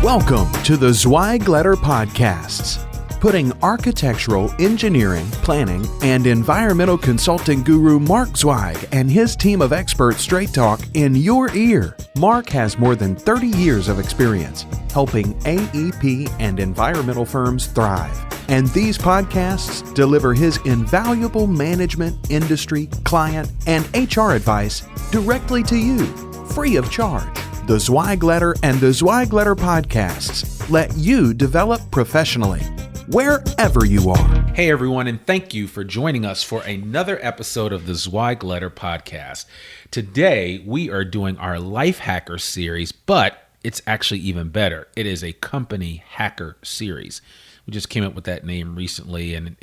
Welcome to the Zweig Podcasts, putting architectural, engineering, planning, and environmental consulting guru Mark Zweig and his team of experts straight talk in your ear. Mark has more than 30 years of experience helping AEP and environmental firms thrive. And these podcasts deliver his invaluable management, industry, client, and HR advice directly to you, free of charge. The Zweig Letter and the Zweig Letter podcasts let you develop professionally, wherever you are. Hey everyone, and thank you for joining us for another episode of the Zweig Letter podcast. Today, we are doing our Life Hacker series, but it's actually even better. It is a company hacker series. We just came up with that name recently, and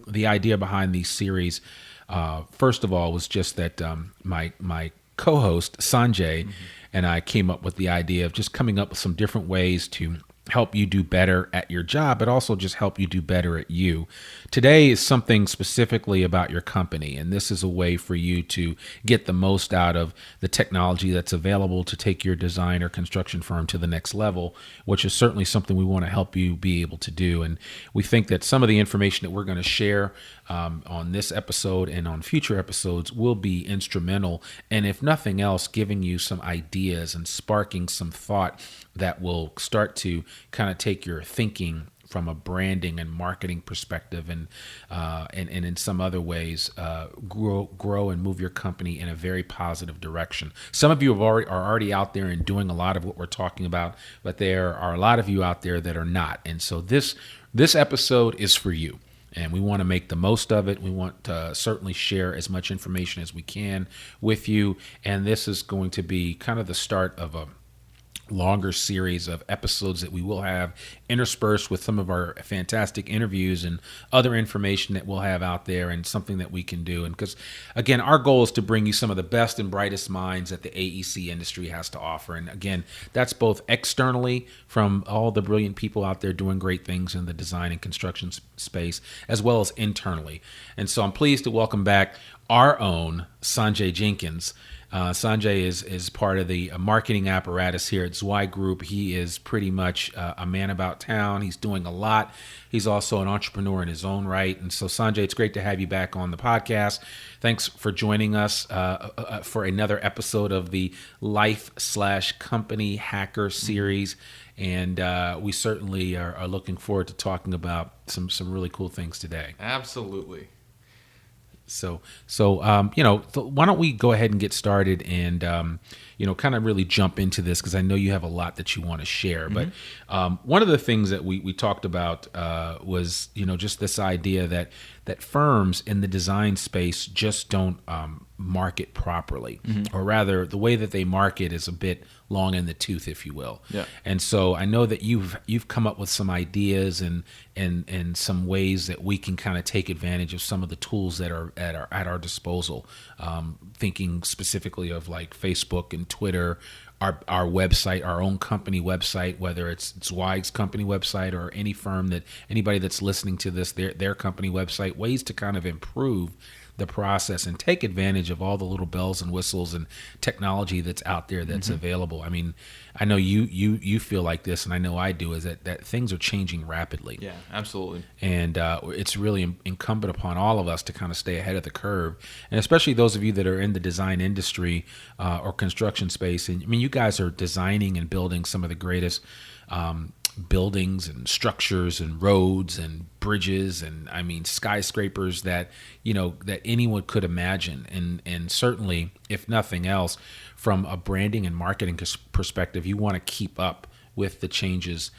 the idea behind these series, first of all, was just that my co-host, Sanjay, and I came up with the idea of just coming up with some different ways to help you do better at your job, but also just help you do better at you. Today is something specifically about your company, and this is a way for you to get the most out of the technology that's available to take your design or construction firm to the next level, which is certainly something we want to help you be able to do. And we think that some of the information that we're going to share on this episode and on future episodes will be instrumental, and if nothing else, giving you some ideas and sparking some thought that will start to kind of take your thinking from a branding and marketing perspective, and in some other ways grow and move your company in a very positive direction. Some of you are already out there and doing a lot of what we're talking about, but there are a lot of you out there that are not. And so this episode is for you. And we want to make the most of it. We want to certainly share as much information as we can with you. And this is going to be kind of the start of a longer series of episodes that we will have interspersed with some of our fantastic interviews and other information that we'll have out there, and something that we can do. And because, again, our goal is to bring you some of the best and brightest minds that the AEC industry has to offer. And again, that's both externally from all the brilliant people out there doing great things in the design and construction space, as well as internally. And so I'm pleased to welcome back our own Sanjay Jenkins. Sanjay is part of the marketing apparatus here at Zweig Group. He is pretty much a man about town. He's doing a lot. He's also an entrepreneur in his own right. And so, Sanjay, it's great to have you back on the podcast. Thanks for joining us for another episode of the Life/Company Hacker series. And we certainly are looking forward to talking about some really cool things today. Absolutely. So why don't we go ahead and get started and, kind of really jump into this, because I know you have a lot that you want to share. But one of the things that we talked about was, just this idea that firms in the design space just don't market properly, or rather the way that they market is a bit long in the tooth, if you will. Yeah. And so I know that you've come up with some ideas and some ways that we can kind of take advantage of some of the tools that are at our disposal. Thinking specifically of like Facebook and Twitter, our website, our own company website, whether it's Zweig's company website or anybody that's listening to this, their company website, ways to kind of improve the process and take advantage of all the little bells and whistles and technology that's out there that's available. I mean, I know you feel like this, and I know I do, is that things are changing rapidly. Yeah, absolutely. And it's really incumbent upon all of us to kind of stay ahead of the curve, and especially those of you that are in the design industry or construction space. And I mean, you guys are designing and building some of the greatest buildings and structures and roads and bridges and skyscrapers that anyone could imagine. And certainly, if nothing else, from a branding and marketing perspective, you want to keep up with the changes,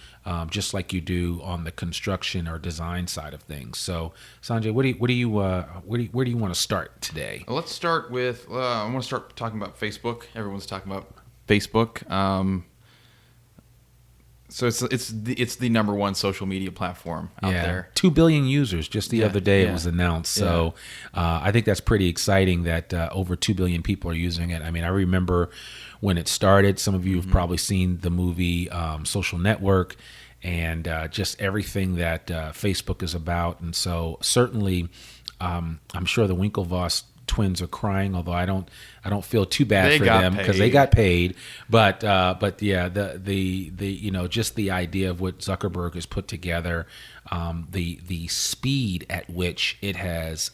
just like you do on the construction or design side of things. So, Sanjay, where do you want to start today? Let's start with I want to start talking about Facebook. Everyone's talking about Facebook. So it's the number one social media platform out there. 2 billion users. Just the other day it was announced. So I think that's pretty exciting that over 2 billion people are using it. I mean, I remember when it started. Some of you have probably seen the movie Social Network, and just everything that Facebook is about. And so certainly I'm sure the Winklevoss twins are crying, although I don't feel too bad They for got them because they got paid. But yeah, the just the idea of what Zuckerberg has put together, the speed at which it has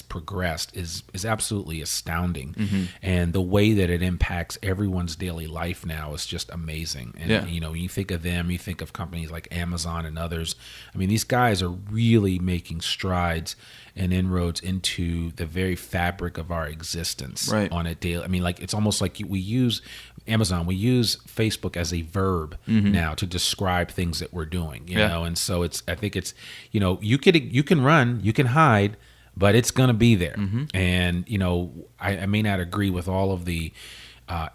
progressed is absolutely astounding, and the way that it impacts everyone's daily life now is just amazing. And when you think of them, you think of companies like Amazon and others. I mean, these guys are really making strides and inroads into the very fabric of our existence on a daily. I mean, like it's almost like we use Amazon, we use Facebook as a verb now to describe things that we're doing. You know, and so I think it's you can run, you can hide, but it's going to be there. And I may not agree with all of the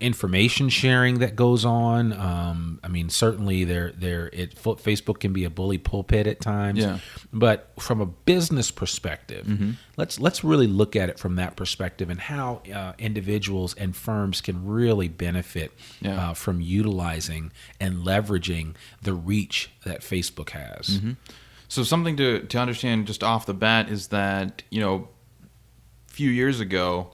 information sharing that goes on. I mean, certainly Facebook can be a bully pulpit at times. But from a business perspective, let's really look at it from that perspective and how individuals and firms can really benefit from utilizing and leveraging the reach that Facebook has. So something to understand just off the bat is that a few years ago,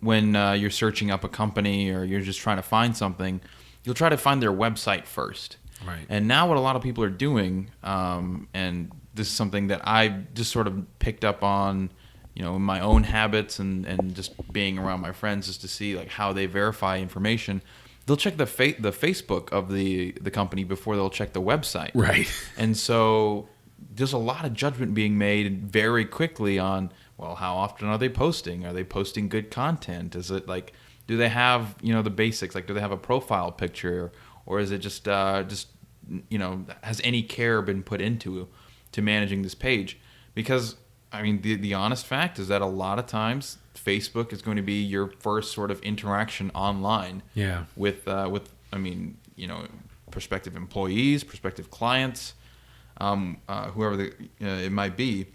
when you're searching up a company or you're just trying to find something, you'll try to find their website first. Right. And now what a lot of people are doing, and this is something that I just sort of picked up on, in my own habits and just being around my friends, just to see like how they verify information. They'll check the Facebook of the company before they'll check the website. Right. And so there's a lot of judgment being made very quickly on, well, how often are they posting? Are they posting good content? Is it like, do they have, the basics? Like, do they have a profile picture? Or is it just has any care been put into managing this page? Because, I mean, the honest fact is that a lot of times Facebook is going to be your first sort of interaction online with prospective employees, prospective clients, whoever it might be.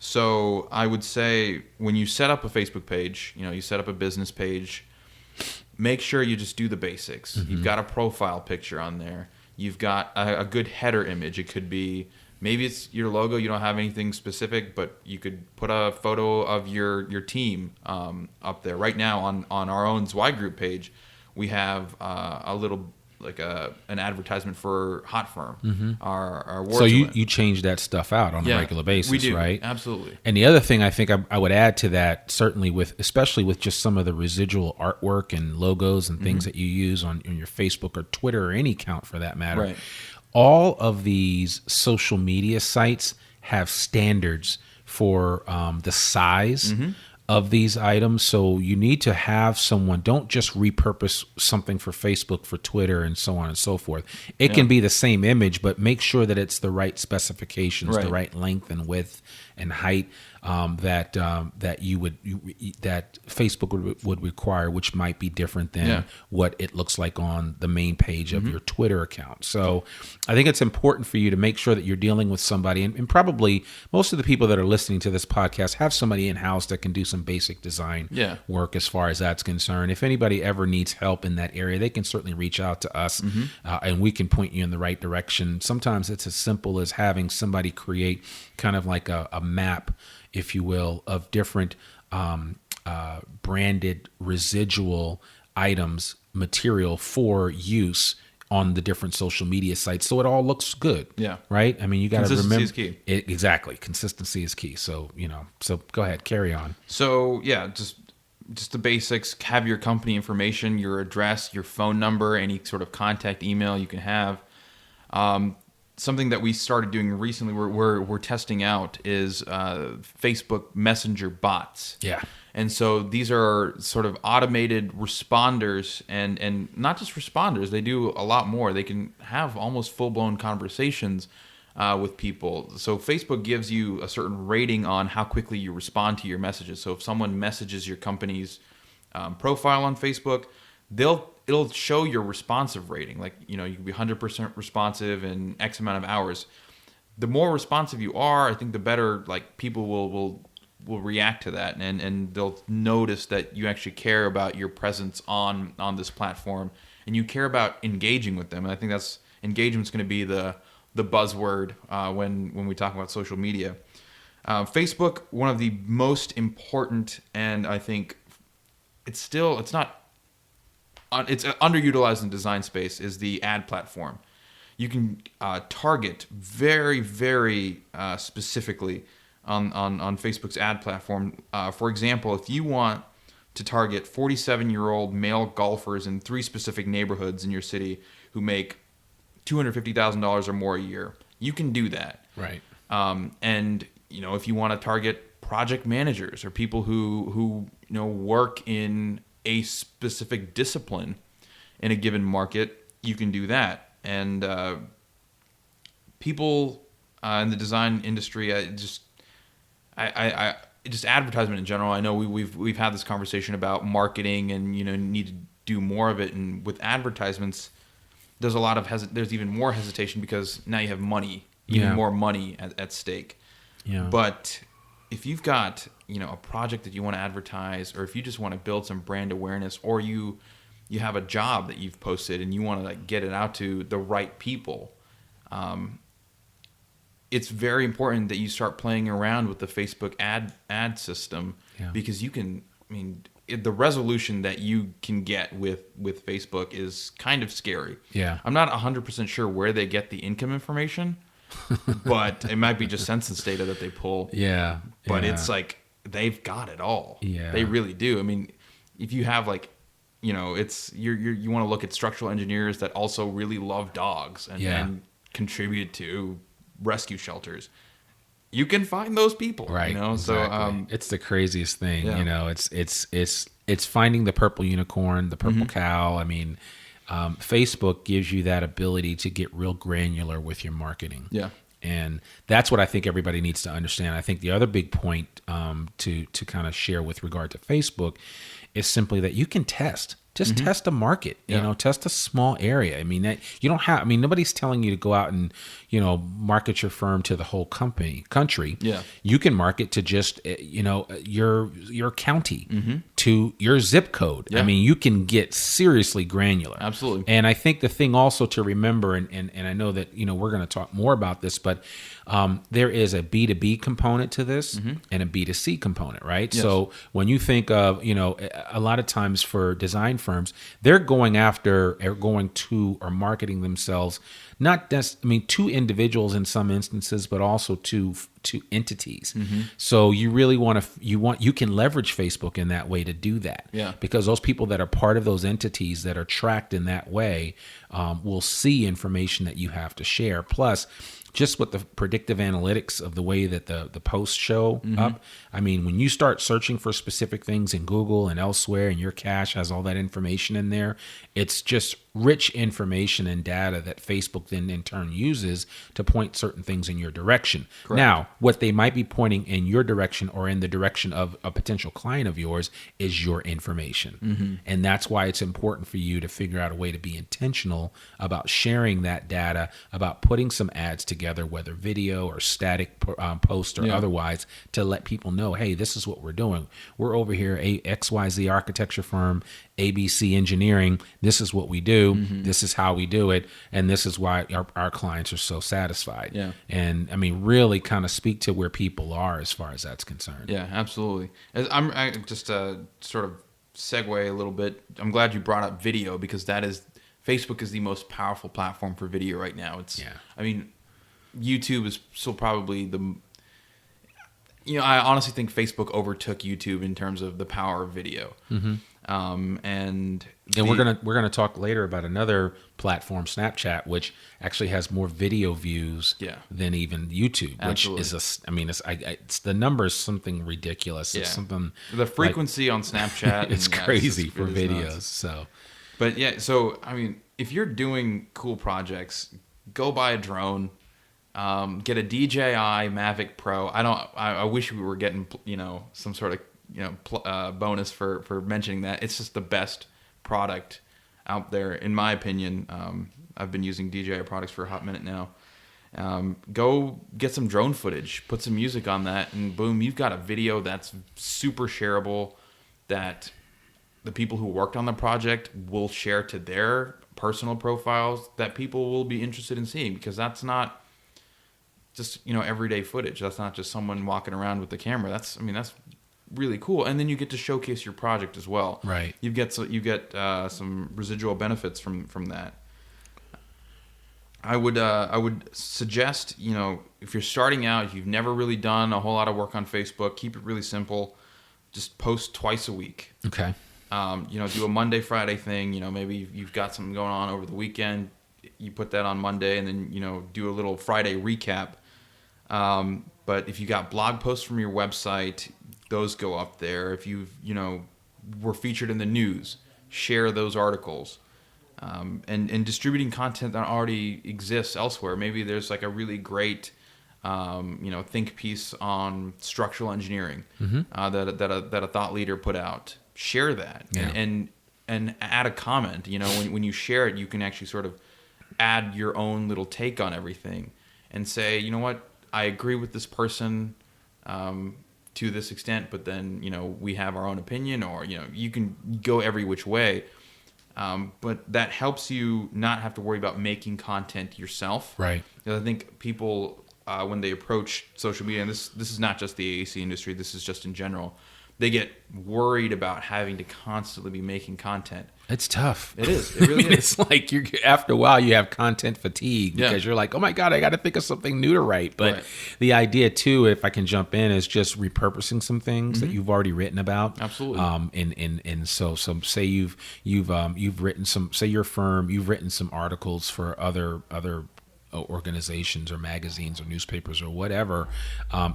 So I would say when you set up a Facebook page, you set up a business page, make sure you just do the basics. You've got a profile picture on there. You've got a good header image. It could be, maybe it's your logo. You don't have anything specific, but you could put a photo of your team up there. Right now on our own Zweig group page, we have a little an advertisement for Hot Firm, our award. So you change that stuff out on a regular basis, we do, right? Absolutely. And the other thing I think I would add to that, certainly especially with just some of the residual artwork and logos and things that you use on your Facebook or Twitter or any account for that matter. Right. All of these social media sites have standards for the size of these items. So you need to have someone, don't just repurpose something for Facebook, for Twitter, and so on and so forth. It can be the same image, but make sure that it's the right specifications, the right length and width and height that Facebook would require, which might be different than what it looks like on the main page of your Twitter account. So I think it's important for you to make sure that you're dealing with somebody, and probably most of the people that are listening to this podcast have somebody in-house that can do some basic design work as far as that's concerned. If anybody ever needs help in that area, they can certainly reach out to us and we can point you in the right direction. Sometimes it's as simple as having somebody create kind of like a map, if you will, of different branded residual items, material for use on the different social media sites, so it all looks good. Right. I mean, you got to remember, consistency is key. Exactly, consistency is key. So so go ahead, carry on. So just the basics. Have your company information, your address, your phone number, any sort of contact email you can have. Something that we started doing recently, we're testing out, is Facebook Messenger bots. And so these are sort of automated responders, and not just responders. They do a lot more. They can have almost full-blown conversations with people. So Facebook gives you a certain rating on how quickly you respond to your messages. So if someone messages your company's profile on Facebook, it'll show your responsive rating. Like, you can be 100% responsive in X amount of hours. The more responsive you are, I think the better, like, people will react to that, and they'll notice that you actually care about your presence on this platform, and you care about engaging with them. And I think engagement's going to be the buzzword when we talk about social media. Facebook, one of the most important, and I think it's underutilized in design space, is the ad platform. You can target very, very specifically on Facebook's ad platform. For example, if you want to target 47-year-old male golfers in 3 specific neighborhoods in your city who make $250,000 or more a year, you can do that. Right. And if you want to target project managers or people who work in a specific discipline in a given market, you can do that. And people in the design industry, just advertisement in general. I know we've had this conversation about marketing and need to do more of it. And with advertisements, there's a lot of there's even more hesitation because now you have money, even more money at stake. Yeah. But if you've got a project that you want to advertise, or if you just want to build some brand awareness, or you have a job that you've posted and you want to get it out to the right people, it's very important that you start playing around with the Facebook ad system, because you can. The resolution that you can get with Facebook is kind of scary. Yeah, I'm not 100% sure where they get the income information, but it might be just census data that they pull. Yeah, but it's like they've got it all. Yeah, they really do. If you have it's you want to look at structural engineers that also really love dogs and contribute to rescue shelters. You can find those people, right? Exactly. So it's the craziest thing. Yeah. It's finding the purple unicorn, the purple cow. Facebook gives you that ability to get real granular with your marketing. Yeah. And that's what I think everybody needs to understand. I think the other big point to kind of share with regard to Facebook is simply that you can test. Just test a market, test a small area. That you don't have. Nobody's telling you to go out and market your firm to the whole country. Yeah, you can market to just your county, to your zip code. Yeah. You can get seriously granular. Absolutely. And I think the thing also to remember, and I know that we're going to talk more about this, but there is a B2B component to this and a B2C component, right? Yes. So when you think of a lot of times for design firms, they're going after or going to or marketing themselves not just to individuals in some instances, but also to entities. So you really you can leverage Facebook in that way to do that. Yeah. Because those people that are part of those entities that are tracked in that way will see information that you have to share. Plus, just with the predictive analytics of the way that the posts show up, when you start searching for specific things in Google and elsewhere, and your cache has all that information in there, it's just rich information and data that Facebook then in turn uses to point certain things in your direction. Correct. Now, what they might be pointing in your direction or in the direction of a potential client of yours is your information. And that's why it's important for you to figure out a way to be intentional about sharing that data, about putting some ads together, whether video or static post or otherwise, to let people know, hey, this is what we're doing. We're over here, XYZ architecture firm, ABC engineering. This is what we do. This is how we do it. And this is why our clients are so satisfied. Yeah. And really kind of speak to where people are as far as that's concerned. Yeah, absolutely. I just sort of segue a little bit. I'm glad you brought up video, because Facebook is the most powerful platform for video right now. YouTube is still probably I honestly think Facebook overtook YouTube in terms of the power of video. And we're gonna talk later about another platform, Snapchat, which actually has more video views than even YouTube. Absolutely. Which is the number is something ridiculous. It's something the frequency on Snapchat. It's crazy for videos. Nuts. So, but if you're doing cool projects, go buy a drone. Get a DJI Mavic Pro. I wish we were getting some sort of bonus for mentioning that. It's just the best product out there, in my opinion. I've been using DJI products for a hot minute now. Go get some drone footage, put some music on that, and boom, you've got a video that's super shareable, that the people who worked on the project will share to their personal profiles, that people will be interested in seeing, because that's not just, everyday footage. That's not just someone walking around with the camera. That's really cool. And then you get to showcase your project as well. Right. You get some residual benefits from that. I would suggest, if you're starting out, if you've never really done a whole lot of work on Facebook, keep it really simple. Just post twice a week. Okay. Do a Monday, Friday thing. Maybe you've got something going on over the weekend. You put that on Monday, and then, do a little Friday recap. But if you got blog posts from your website, those go up there. If were featured in the news, share those articles. And distributing content that already exists elsewhere. Maybe there's like a really great, think piece on structural engineering that a thought leader put out. Share that and add a comment. When you share it, you can actually sort of add your own little take on everything and say, you know what, I agree with this person to this extent, but then we have our own opinion, or you can go every which way. But that helps you not have to worry about making content yourself. Right. Because I think people, when they approach social media, and this is not just the AAC industry, this is just in general, they get worried about having to constantly be making content. It's tough. It is. It really is. It's like after a while you have content fatigue because you're like, oh my God, I got to think of something new to write. But the idea too, if I can jump in, is just repurposing some things that you've already written about. Absolutely. And so say you've written some, say your firm, you've written some articles for other organizations or magazines or newspapers or whatever,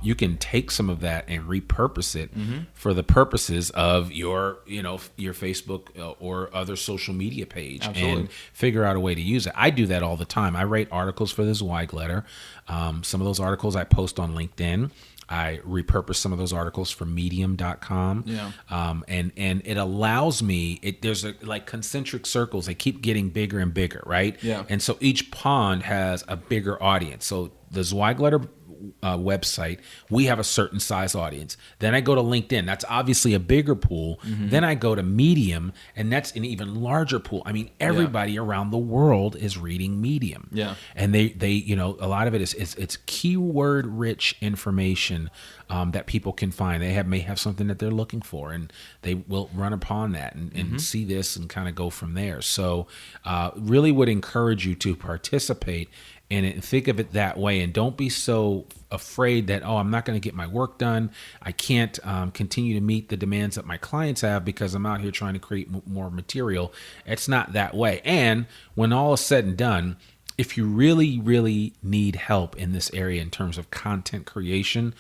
you can take some of that and repurpose it for the purposes of your Facebook or other social media page. Absolutely. And figure out a way to use it. I do that all the time. I write articles for the Zweig letter. Some of those articles I post on LinkedIn. I repurpose some of those articles for medium.com. Yeah. And it allows me, there's like concentric circles. They keep getting bigger and bigger, right? Yeah. And so each pond has a bigger audience. So the Zweig letter website, we have a certain size audience. Then I go to LinkedIn. That's obviously a bigger pool. Then I go to Medium, and that's an even larger pool. I mean, everybody around the world is reading Medium. Yeah. And they a lot of it is it's keyword rich information that people can find. They may have something that they're looking for, and they will run upon that and see this and kind of go from there. So really would encourage you to participate in it and think of it that way, and don't be so afraid that, I'm not going to get my work done. I can't continue to meet the demands that my clients have because I'm out here trying to create more material. It's not that way. And when all is said and done, if you really, really need help in this area in terms of content creation,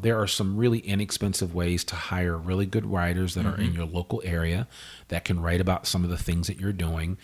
there are some really inexpensive ways to hire really good writers that are in your local area that can write about some of the things that you're doing.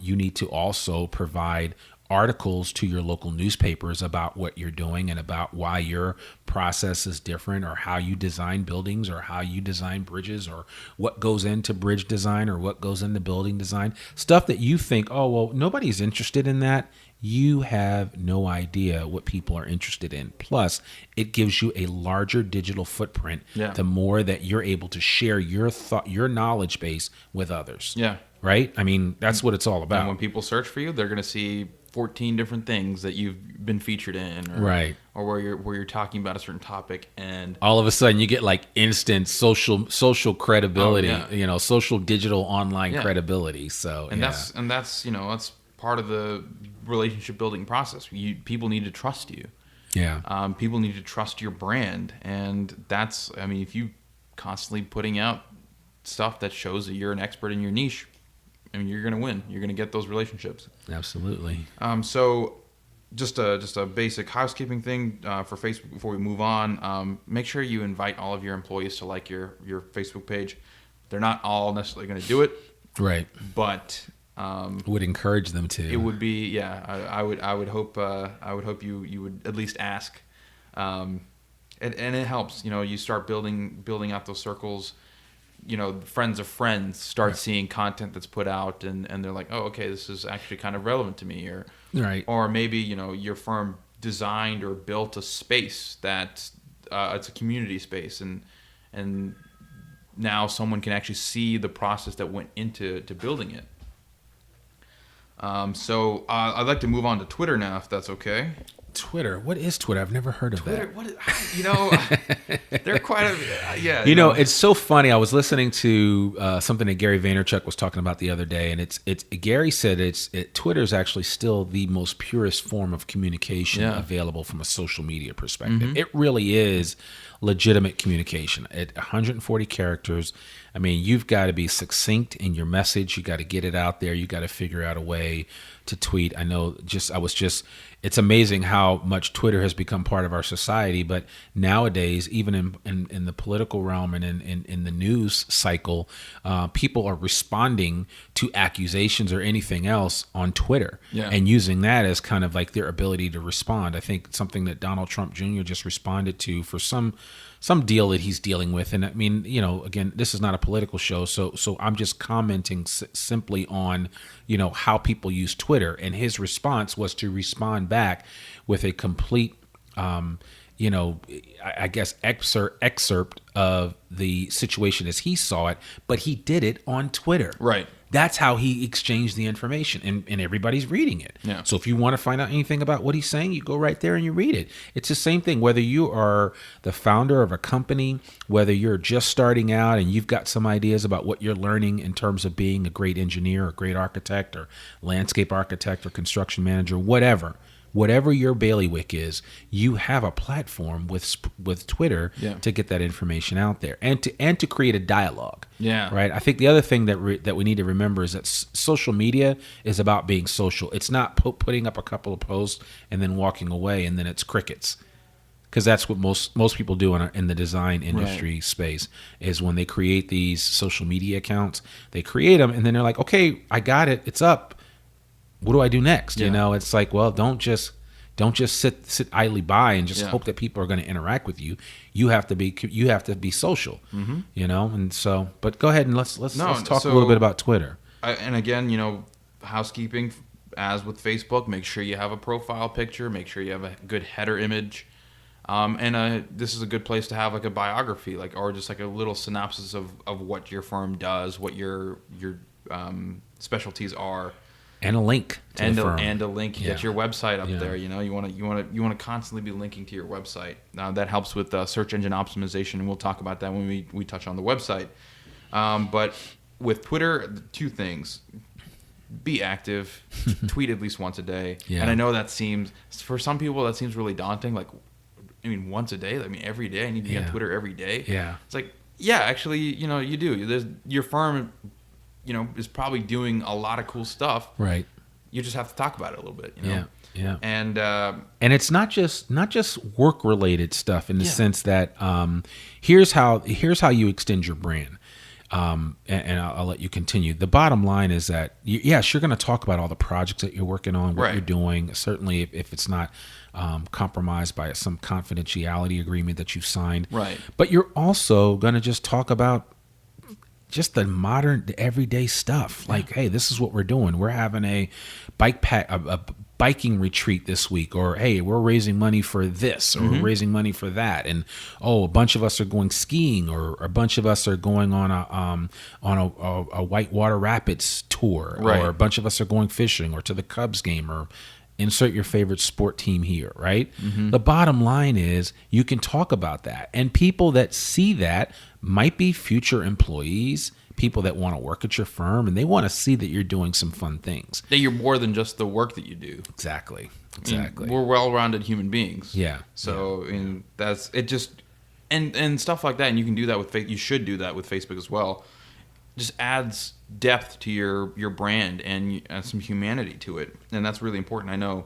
You need to also provide articles to your local newspapers about what you're doing and about why your process is different, or how you design buildings, or how you design bridges, or what goes into bridge design, or what goes into building design. Stuff that you think, nobody's interested in that. You have no idea what people are interested in. Plus, it gives you a larger digital footprint the more that you're able to share your knowledge base with others. Yeah. Right? I mean, that's what it's all about. And when people search for you, they're going to see 14 different things that you've been featured in, or where you're talking about a certain topic, and all of a sudden you get like instant social credibility, social digital online credibility. So that's part of the relationship building process. People need to trust you. Yeah. People need to trust your brand, and that's, if you constantly putting out stuff that shows that you're an expert in your niche, you're going to win. You're going to get those relationships. Absolutely. So just a basic housekeeping thing for Facebook before we move on. Make sure you invite all of your employees to like your Facebook page. They're not all necessarily going to do it. Right. But would encourage them to. It would be, I would hope you would at least ask. And it helps, you start building out those circles. Friends of friends start seeing content that's put out, and they're like, oh, okay, this is actually kind of relevant to me, or maybe your firm designed or built a space that it's a community space, and now someone can actually see the process that went into building it. So I'd like to move on to Twitter now, if that's okay. Twitter. What is Twitter? I've never heard of Twitter, that. what is, they're quite a, yeah. You know, it's so funny. I was listening to something that Gary Vaynerchuk was talking about the other day, and it's Gary said Twitter is actually still the most purest form of communication available from a social media perspective. It really is legitimate communication at 140 characters. I mean, you've got to be succinct in your message. You got to get it out there. You got to figure out a way to tweet. I know it's amazing how much Twitter has become part of our society, but nowadays, even in the political realm and in the news cycle, people are responding to accusations or anything else on Twitter and using that as kind of like their ability to respond. I think something that Donald Trump Jr. just responded to for some deal that he's dealing with. And I mean, you know, again, this is not a political show, so I'm just commenting simply on, you know, how people use Twitter. And his response was to respond back with a complete, you know, I guess excerpt of the situation as he saw it, but he did it on Twitter. Right. That's how he exchanged the information, and everybody's reading it. Yeah. So if you want to find out anything about what he's saying, you go right there and you read it. It's the same thing, whether you are the founder of a company, whether you're just starting out and you've got some ideas about what you're learning in terms of being a great engineer or great architect or landscape architect or construction manager, whatever your bailiwick is, you have a platform with Twitter to get that information out there and to create a dialogue. Yeah. Right. I think the other thing that we need to remember is that social media is about being social. It's not putting up a couple of posts and then walking away and then it's crickets. Because that's what most people do in the design industry space is when they create these social media accounts, they create them and then they're like, okay, I got it. It's up. What do I do next? You know, it's like, well, don't just sit idly by and just hope that people are going to interact with you. You have to be social, you know? And so, but go ahead and let's talk a little bit about Twitter. And again, you know, housekeeping, as with Facebook, make sure you have a profile picture, make sure you have a good header image. And this is a good place to have like a biography, or just like a little synopsis of what your firm does, what your specialties are. And a link to the firm. And a link. Get your website up there. You know, you want to constantly be linking to your website. That helps with search engine optimization, and we'll talk about that when we touch on the website. But with Twitter, two things: be active, tweet at least once a day. And I know that seems, for some people, that seems really daunting. Like, I mean, once a day. I mean, every day. I need to be on Twitter every day. Yeah. It's like, actually, you know, you do. Your firm, you know, is probably doing a lot of cool stuff. Right. You just have to talk about it a little bit, you know? Yeah. And it's not just work related stuff in the sense that here's how you extend your brand. And I'll let you continue. The bottom line is that you're going to talk about all the projects that you're working on, what you're doing. Certainly if it's not compromised by some confidentiality agreement that you've signed. Right. But you're also going to just talk about just the everyday stuff. Like, hey, this is what we're doing. We're having a biking retreat this week, or hey, we're raising money for this, or we're raising money for that, and a bunch of us are going skiing, or a bunch of us are going on a whitewater rapids tour, or a bunch of us are going fishing, or to the Cubs game, or insert your favorite sport team here, right? The bottom line is you can talk about that, and people that see that might be future employees, people that want to work at your firm, and they want to see that you're doing some fun things. That you're more than just the work that you do. Exactly. I mean, we're well-rounded human beings. Yeah. So and that's it. Just and stuff like that, and you can do that with you should do that with Facebook as well. Just adds depth to your brand and some humanity to it, and that's really important. I know.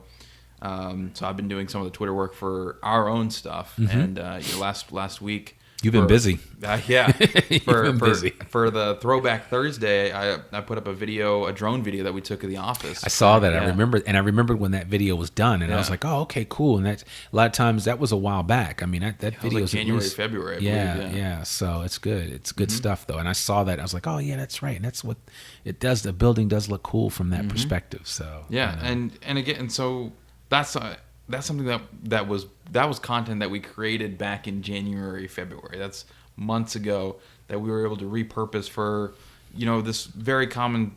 So I've been doing some of the Twitter work for our own stuff, and last week. You've been busy. Yeah. For the Throwback Thursday, I put up a drone video that we took of the office. I saw that. I remembered when that video was done, and I was like, oh, okay, cool. And that's a lot of times that was a while back. I mean, that video was like January, February. I believe, yeah. So it's good. It's good stuff, though. And I saw that. I was like, oh, yeah, that's right. And that's what it does. The building does look cool from that perspective. So and again, so that's something that was content that we created back in January, February. That's months ago that we were able to repurpose for, you know, this very common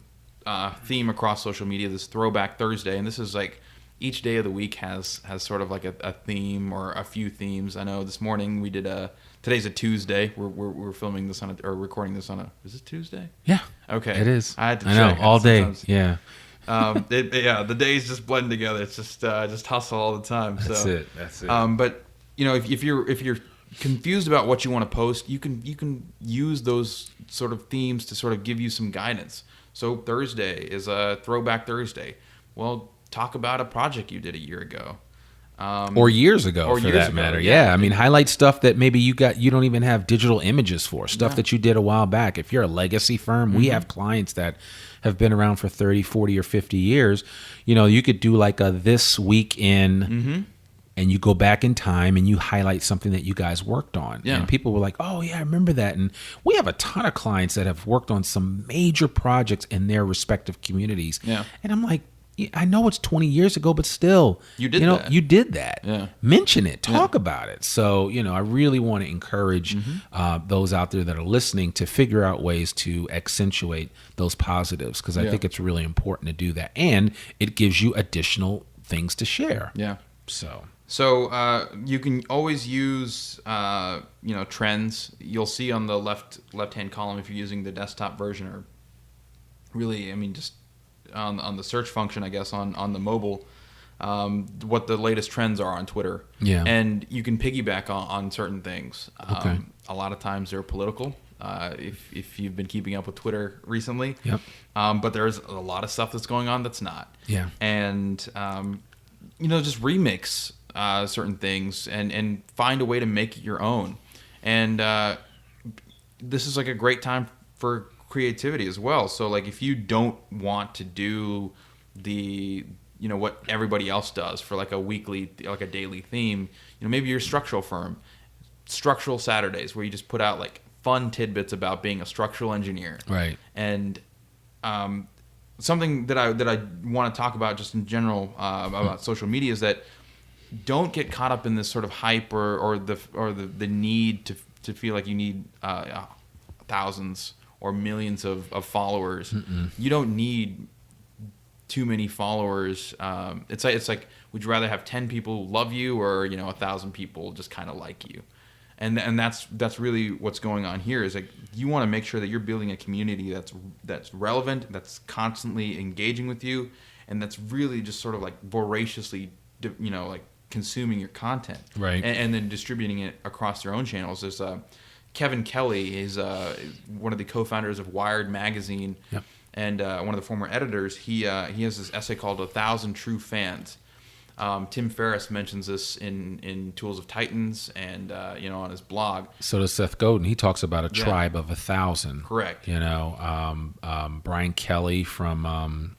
theme across social media, this Throwback Thursday. And this is like, each day of the week has sort of like a theme or a few themes. I know this morning we did today's a Tuesday. We're filming this or recording this on is it Tuesday? Yeah. Okay. It is. I had to I check. know, all day. Yeah. The days just blend together. It's just hustle all the time. That's so, it. That's it. But if you're confused about what you want to post, you can use those sort of themes to sort of give you some guidance. So Thursday is a Throwback Thursday. Well, talk about a project you did a year ago. Or years ago, or for years that ago, matter. yeah. Yeah. I mean, highlight stuff that maybe you don't even have digital images for, stuff that you did a while back. If you're a legacy firm, we have clients that have been around for 30, 40, or 50 years. You could do like a this week in, and you go back in time and you highlight something that you guys worked on. Yeah. And people were like, oh, yeah, I remember that. And we have a ton of clients that have worked on some major projects in their respective communities. Yeah. And I'm like, I know it's 20 years ago, but still, You did that. Yeah. Yeah. Mention it, talk about it. So, I really want to encourage those out there that are listening to figure out ways to accentuate those positives, because I think it's really important to do that. And it gives you additional things to share. Yeah. So you can always use trends. You'll see on the left-hand column if you're using the desktop version, or really, I mean, just on the search function, I guess, on the mobile, what the latest trends are on Twitter. Yeah. And you can piggyback on certain things. Okay. A lot of times they're political. If you've been keeping up with Twitter recently. Yep. But there's a lot of stuff that's going on that's not. Yeah. And just remix certain things and find a way to make it your own. And this is like a great time for creativity as well. So like if you don't want to do the what everybody else does for like a weekly, like a daily theme, maybe you're a structural firm, structural Saturdays, where you just put out like fun tidbits about being a structural engineer. Right. And something that I want to talk about just in general about social media is that don't get caught up in this sort of hype or the need to feel like you need thousands or millions of followers. You don't need too many followers. It's like would you rather have 10 people love you or 1,000 people just kind of like you? And that's really what's going on here. Is like you want to make sure that you're building a community that's relevant, that's constantly engaging with you, and that's really just sort of like voraciously like consuming your content, right? And then distributing it across their own channels. There's Kevin Kelly is one of the co-founders of Wired magazine. Yep. And one of the former editors. He has this essay called 1,000 True Fans. Tim Ferriss mentions this in Tools of Titans and on his blog. So does Seth Godin. He talks about a tribe of 1,000. Correct. Brian Kelly from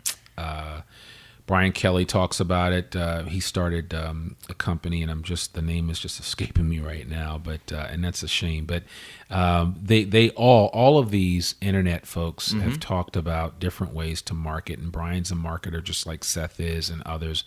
Brian Kelly talks about it. He started a company, and the name is just escaping me right now, but and that's a shame. But they all of these internet folks have talked about different ways to market, and Brian's a marketer just like Seth is, and others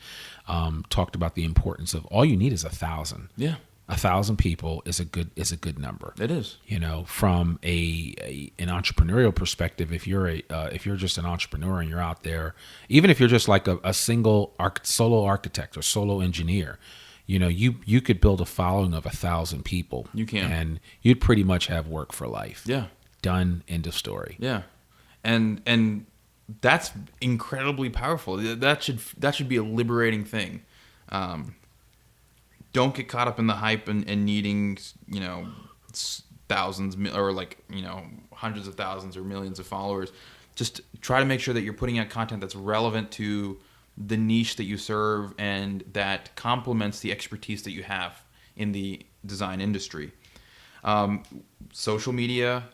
talked about the importance of all you need is 1,000. Yeah. 1,000 people is a good number. It is. From an entrepreneurial perspective, if you're just an entrepreneur and you're out there, even if you're just like a single solo architect or solo engineer, you could build a following of 1,000 people. You can, and you'd pretty much have work for life. Yeah. Done. End of story. Yeah. And that's incredibly powerful. That should be a liberating thing. Don't get caught up in the hype and needing, thousands or hundreds of thousands or millions of followers. Just try to make sure that you're putting out content that's relevant to the niche that you serve and that complements the expertise that you have in the design industry. Social media,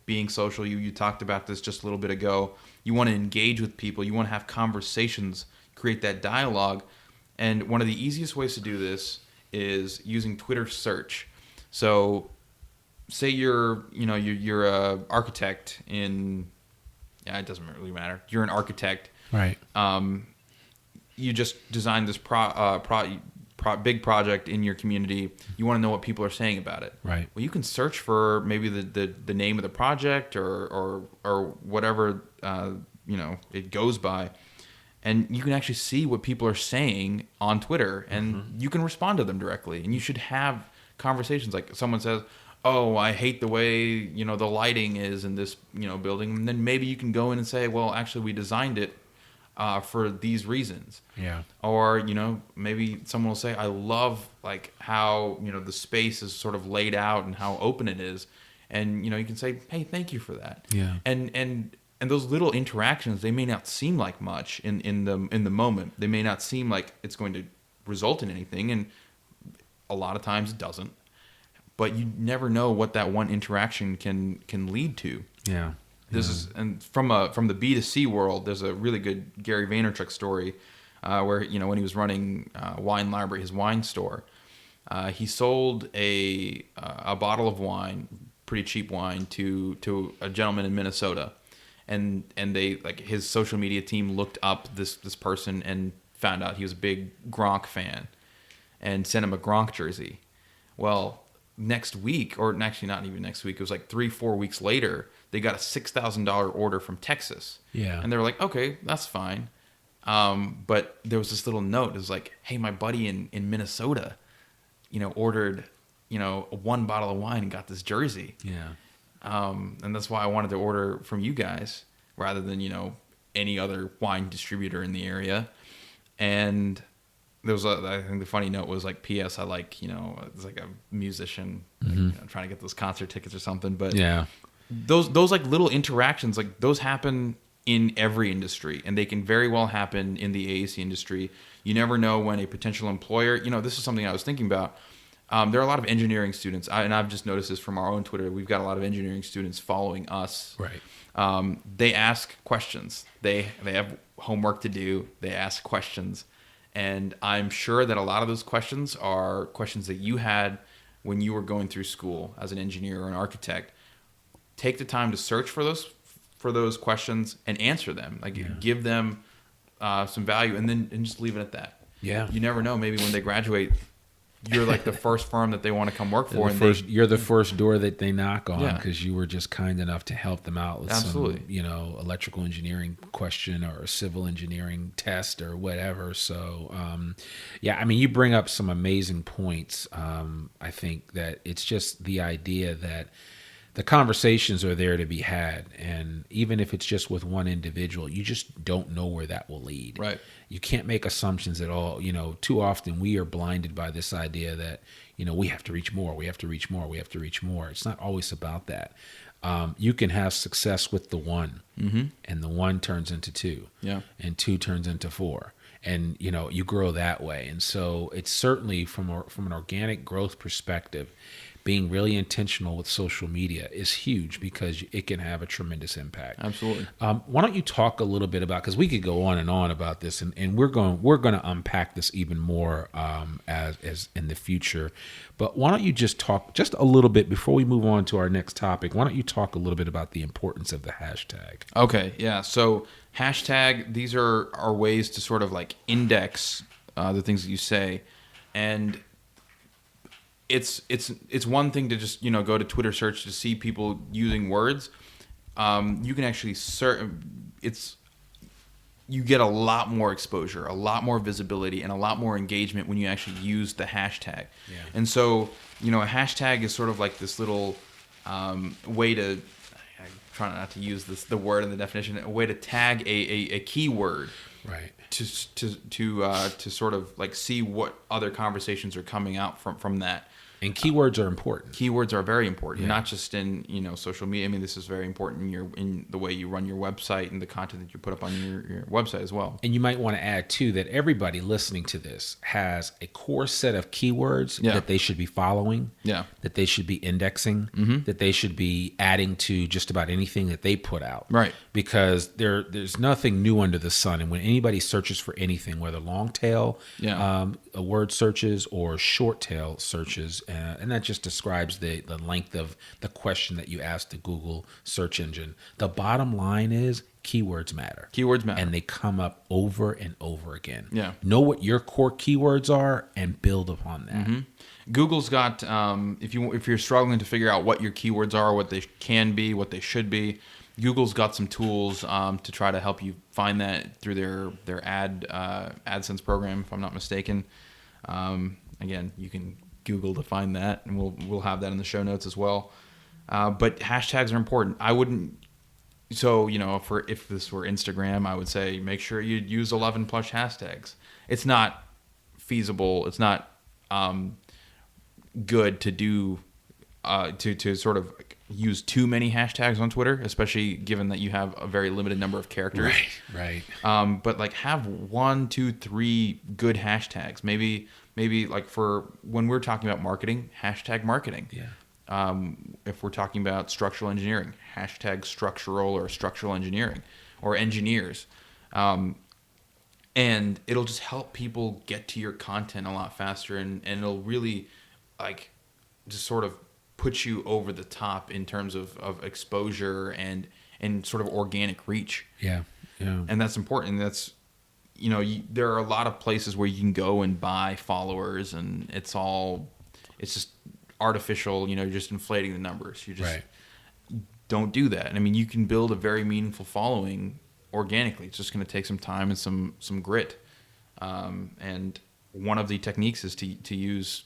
being social. You talked about this just a little bit ago. You want to engage with people. You want to have conversations, create that dialogue. And one of the easiest ways to do this is using Twitter search. So say you're a architect it doesn't really matter. You're an architect. Right. You just designed this big project in your community. You want to know what people are saying about it. Right. Well, you can search for maybe the name of the project or whatever it goes by, and you can actually see what people are saying on Twitter, and you can respond to them directly. And you should have conversations. Like someone says, "Oh, I hate the way the lighting is in this building," and then maybe you can go in and say, "Well, actually, we designed it for these reasons." Yeah. Or maybe someone will say, "I love like how the space is sort of laid out and how open it is," and you can say, "Hey, thank you for that." Yeah. And those little interactions, they may not seem like much in the moment. They may not seem like it's going to result in anything, and a lot of times it doesn't. But you never know what that one interaction can lead to. Yeah. This is, and from the B2C world, there's a really good Gary Vaynerchuk story where when he was running Wine Library, his wine store, he sold a bottle of wine, pretty cheap wine, to a gentleman in Minnesota. And they, like, his social media team looked up this person and found out he was a big Gronk fan and sent him a Gronk jersey. Well, next week, or actually not even next week, it was like 3-4 weeks later, they got a $6,000 order from Texas. Yeah. And they were like, okay, that's fine. But there was this little note. It was like, hey, my buddy in Minnesota, ordered, one bottle of wine and got this jersey. Yeah. And that's why I wanted to order from you guys rather than, any other wine distributor in the area. And there was I think the funny note was like, P.S. I like, it's like a musician trying to get those concert tickets or something. But yeah, those like little interactions, like those happen in every industry, and they can very well happen in the AEC industry. You never know when a potential employer, this is something I was thinking about. There are a lot of engineering students, and I've just noticed this from our own Twitter. We've got a lot of engineering students following us. Right. They ask questions. They have homework to do. They ask questions. And I'm sure that a lot of those questions are questions that you had when you were going through school as an engineer or an architect. Take the time to search for those questions and answer them. Like, give them some value, and just leave it at that. Yeah. You never know. Maybe when they graduate, you're like the first firm that they want to come work for. You're the first door that they knock on, Yeah. because you were just kind enough to help them out with Absolutely. some, electrical engineering question or a civil engineering test or whatever. So, you bring up some amazing points. I think that it's just the idea that the conversations are there to be had. And even if it's just with one individual, you just don't know where that will lead. Right. You can't make assumptions at all. Too often we are blinded by this idea that, we have to reach more, we have to reach more, we have to reach more. It's not always about that. You can have success with the one, and the one turns into two, and two turns into four. And, you grow that way. And so it's certainly from an organic growth perspective, being really intentional with social media is huge, because it can have a tremendous impact. Absolutely. Why don't you talk a little bit about, because we could go on and on about this, and we're going to unpack this even more as in the future. But why don't you just talk just a little bit before we move on to our next topic? Why don't you talk a little bit about the importance of the hashtag? Okay. Yeah. So hashtag, these are ways to sort of like index the things that you say, and it's one thing to just go to Twitter search to see people using words. You can actually you get a lot more exposure, a lot more visibility, and a lot more engagement when you actually use the hashtag. Yeah. And so a hashtag is sort of like this little way to, I try not to use the word in the definition, a way to tag a keyword. Right. To sort of like see what other conversations are coming out from that. And keywords are important. Keywords are very important, not just in social media. I mean, this is very important in the way you run your website and the content that you put up on your website as well. And you might want to add too that everybody listening to this has a core set of keywords that they should be following, that they should be indexing, that they should be adding to just about anything that they put out. Right. Because there's nothing new under the sun, and when anybody searches for anything, whether long tail word searches or short tail searches. And that just describes the length of the question that you ask the Google search engine. The bottom line is keywords matter. Keywords matter. And they come up over and over again. Yeah. Know what your core keywords are and build upon that. Google's got, if you're struggling to figure out what your keywords are, what they can be, what they should be, Google's got some tools to try to help you find that through their AdSense program, if I'm not mistaken. Again, you can Google to find that, and we'll have that in the show notes as well. But hashtags are important. I wouldn't. So, if this were Instagram, I would say make sure you use 11 plus hashtags. It's not feasible. It's not good to do to sort of use too many hashtags on Twitter, especially given that you have a very limited number of characters. Right. But like have 1, 2, 3 good hashtags. Maybe like for when we're talking about marketing, hashtag marketing. Yeah. If we're talking about structural engineering, hashtag structural or structural engineering or engineers. And it'll just help people get to your content a lot faster, and it'll really like just sort of put you over the top in terms of exposure and sort of organic reach. Yeah. And that's important. That's, there are a lot of places where you can go and buy followers, and it's just artificial, just inflating the numbers. You just don't do that. I mean, you can build a very meaningful following organically. It's just going to take some time and some grit. And one of the techniques is to use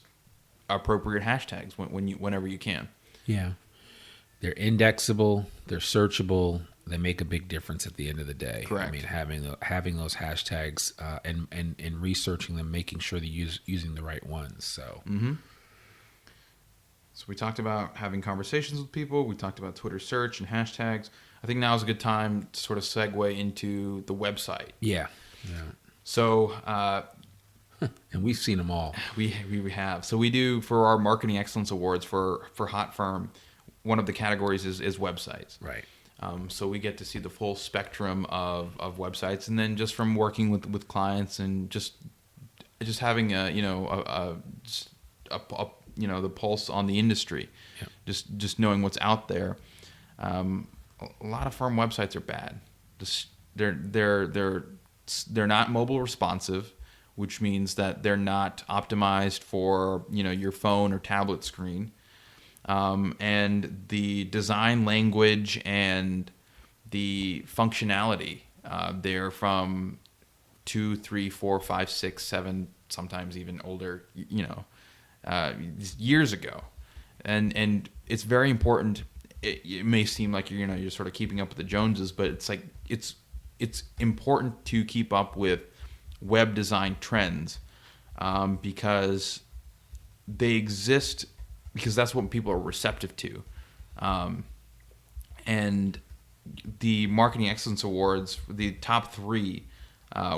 appropriate hashtags whenever you can. Yeah. They're indexable, they're searchable, they make a big difference at the end of the day. Correct. I mean, having those hashtags and researching them, making sure they're using the right ones. So So we talked about having conversations with people. We talked about Twitter search and hashtags. I think now is a good time to sort of segue into the website. Yeah. So And we've seen them all. we have. So we do, for our Marketing Excellence Awards for Hot Firm, one of the categories is websites. Right. So we get to see the full spectrum of websites, and then just from working with clients and just having the pulse on the industry, just knowing what's out there. A lot of firm websites are bad. They're not mobile responsive, which means that they're not optimized for your phone or tablet screen. And the design language and the functionality, they're from 2, 3, 4, 5, 6, 7, sometimes even older, years ago. And it's very important. It may seem like you're sort of keeping up with the Joneses, but it's like it's important to keep up with web design trends, because they exist, because that's what people are receptive to. And the Marketing Excellence Awards, the top 3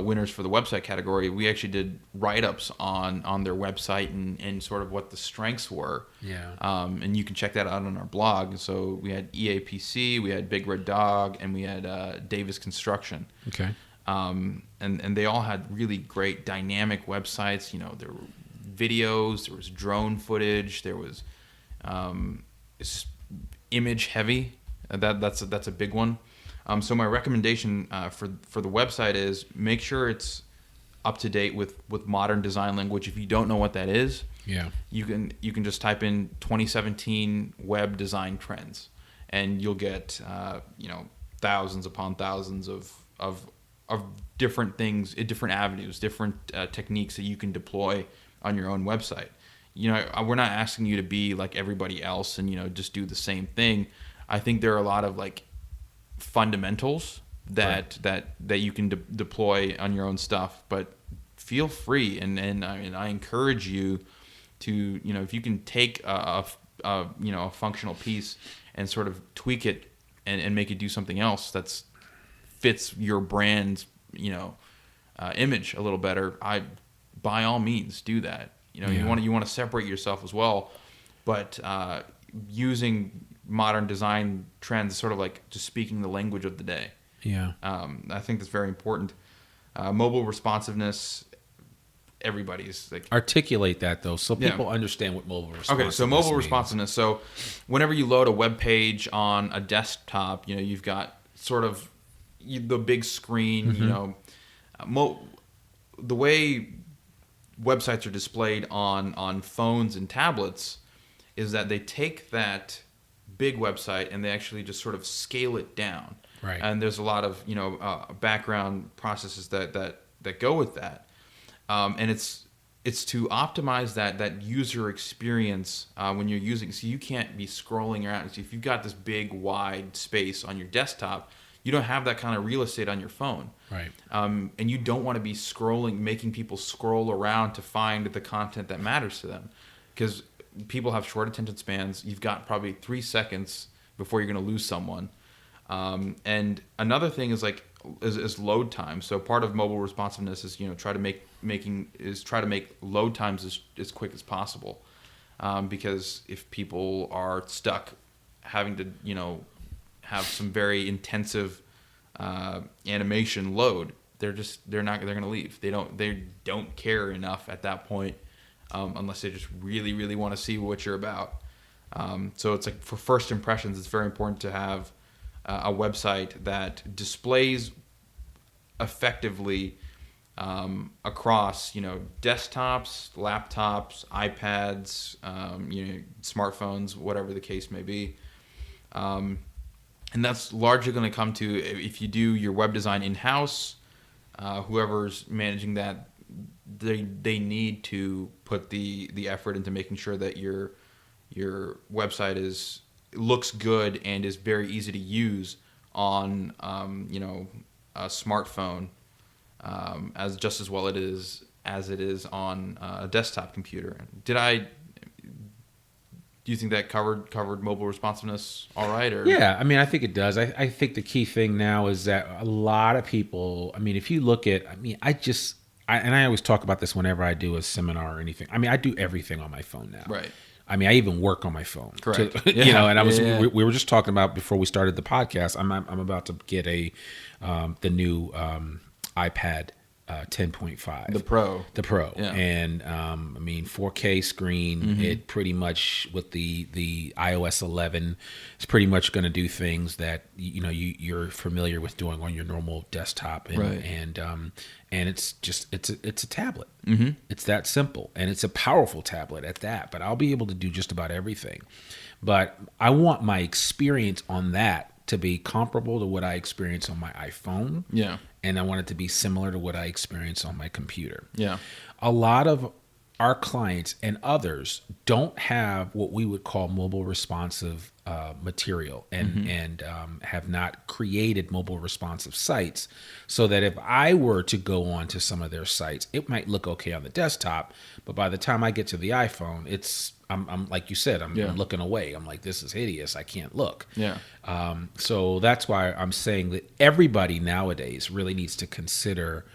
winners for the website category, we actually did write-ups on their website and sort of what the strengths were. Yeah. And you can check that out on our blog. So we had EAPC, we had Big Red Dog, and we had Davis Construction. Okay. And they all had really great dynamic websites. There were videos, there was drone footage, there was it's image heavy. That's a big one. So my recommendation for the website is make sure it's up to date with modern design language. If you don't know what that is, you can just type in 2017 web design trends, and you'll get thousands upon thousands of different things, different avenues, different techniques that you can deploy on your own website. We're not asking you to be like everybody else and just do the same thing. I think there are a lot of like fundamentals that you can deploy on your own stuff, but feel free and I encourage you to if you can take a functional piece and sort of tweak it and make it do something else that's fits your brand's image a little better, by all means do that. You want to separate yourself as well, but using modern design trends is sort of like just speaking the language of the day. I think that's very important. Mobile responsiveness, everybody's like, articulate that though, so people understand what mobile responsiveness. Okay, so mobile means. responsiveness. So whenever you load a web page on a desktop, you've got sort of the big screen. The way websites are displayed on phones and tablets is that they take that big website and they actually just sort of scale it down. Right. And there's a lot of background processes that go with that, and it's to optimize that user experience when you're using. So you can't be scrolling around. So if you've got this big wide space on your desktop, you don't have that kind of real estate on your phone. Right. And you don't want to be scrolling, making people scroll around to find the content that matters to them, because people have short attention spans. You've got probably 3 seconds before you're going to lose someone. And another thing is is load time. So part of mobile responsiveness is try to make load times as quick as possible, because if people are stuck having to have some very intensive animation load, they're going to leave. They don't care enough at that point, unless they just really, really want to see what you're about. So it's like for first impressions, it's very important to have a website that displays effectively across desktops, laptops, iPads, smartphones, whatever the case may be. And that's largely going to come to, if you do your web design in-house, whoever's managing that, they need to put the effort into making sure that your website looks good and is very easy to use on a smartphone, as just as well as it is on a desktop computer. Do you think that covered mobile responsiveness all right? Or? Yeah, I mean, I think it does. I think the key thing now is that a lot of people, I mean, if you look at, I always talk about this whenever I do a seminar or anything. I mean, I do everything on my phone now. Right. I mean, I even work on my phone. Correct. And we were just talking about before we started the podcast. I'm about to get the new iPad 10.5. The Pro. Yeah. And 4K screen. Mm-hmm. It pretty much with the iOS 11 is pretty much going to do things that you're familiar with doing on your normal desktop. And, right. And it's a tablet. Mm-hmm. It's that simple, and it's a powerful tablet at that. But I'll be able to do just about everything. But I want my experience on that to be comparable to what I experience on my iPhone. Yeah. And I want it to be similar to what I experience on my computer. Yeah. A lot of our clients and others don't have what we would call mobile responsive material and have not created mobile responsive sites, so that if I were to go on to some of their sites, it might look okay on the desktop, but by the time I get to the iPhone, I'm like you said, I'm looking away. I'm like, this is hideous. I can't look. Yeah. So that's why I'm saying that everybody nowadays really needs to consider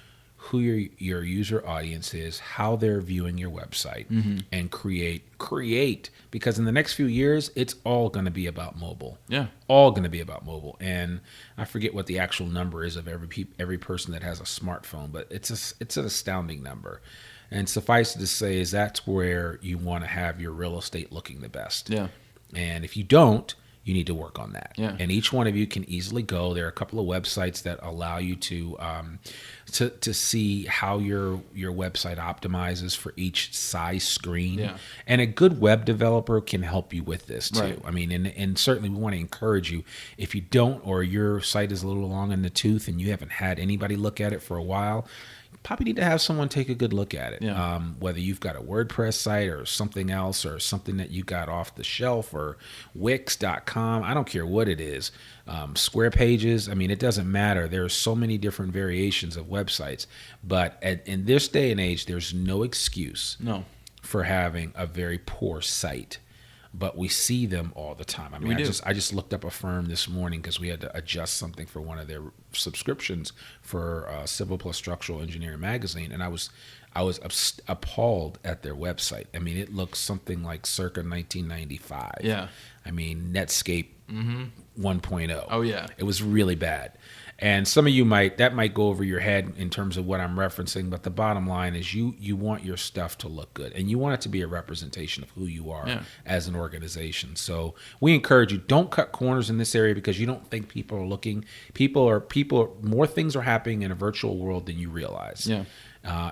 who your user audience is, how they're viewing your website, and create, because in the next few years, it's all going to be about mobile. Yeah. All going to be about mobile. And I forget what the actual number is of every person that has a smartphone, but it's an astounding number. And suffice it to say is that's where you want to have your real estate looking the best. Yeah. And if you don't, you need to work on that. Yeah. And each one of you can easily go. There are a couple of websites that allow you to see how your website optimizes for each size screen. Yeah. And a good web developer can help you with this too. Right. I mean, and certainly we want to encourage you, if you don't, or your site is a little long in the tooth and you haven't had anybody look at it for a while, probably need to have someone take a good look at it. Yeah. Whether you've got a WordPress site or something else, or something that you got off the shelf, or Wix.com, I don't care what it is. Square Pages, I mean, it doesn't matter. There are so many different variations of websites. But in this day and age, there's no excuse for having a very poor site. But we see them all the time. I mean, I just looked up a firm this morning because we had to adjust something for one of their subscriptions for Civil Plus Structural Engineering magazine, and I was appalled at their website. I mean, it looks something like circa 1995. Yeah. I mean, Netscape 1.0. Oh yeah. It was really bad. And some of you might go over your head in terms of what I'm referencing, but the bottom line is you want your stuff to look good, and you want it to be a representation of who you are as an organization. So we encourage you, don't cut corners in this area because you don't think people are looking. More things are happening in a virtual world than you realize. Yeah.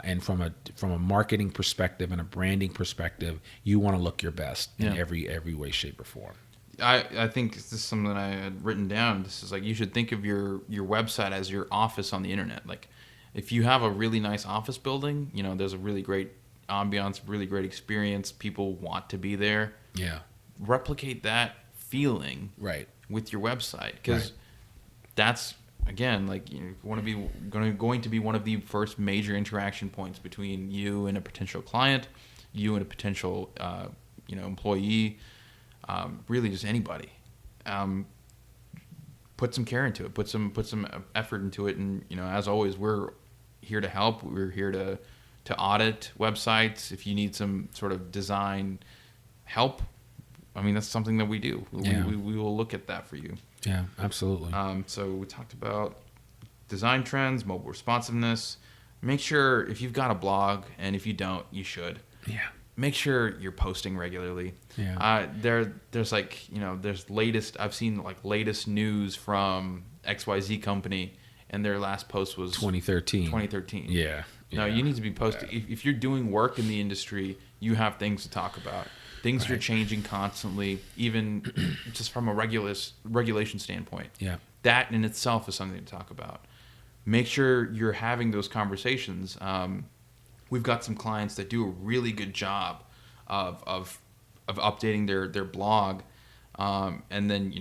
And from a marketing perspective and a branding perspective, you want to look your best in every way, shape, or form. I think this is something that I had written down. This is like, you should think of your website as your office on the internet. Like, if you have a really nice office building, there's a really great ambiance, really great experience. People want to be there. Yeah. Replicate that feeling Right. with your website, because that's, again, like, going to be one of the first major interaction points between you and a potential client, you and a potential employee, really just anybody. Put some care into it, put some effort into it, and as always, we're here to help. We're here to audit websites. If you need some sort of design help, I mean, that's something that we do. Yeah. We will look at that for you. Yeah, absolutely. So we talked about design trends, mobile responsiveness. Make sure, if you've got a blog, and if you don't, you should. Yeah. Make sure you're posting regularly. Yeah. There's I've seen like latest news from XYZ company, and their last post was 2013. Yeah. No, you need to be posting. If you're doing work in the industry, you have things to talk about. Things are changing constantly, even just from a regulation standpoint. Yeah. That in itself is something to talk about. Make sure you're having those conversations. We've got some clients that do a really good job of updating their blog, and then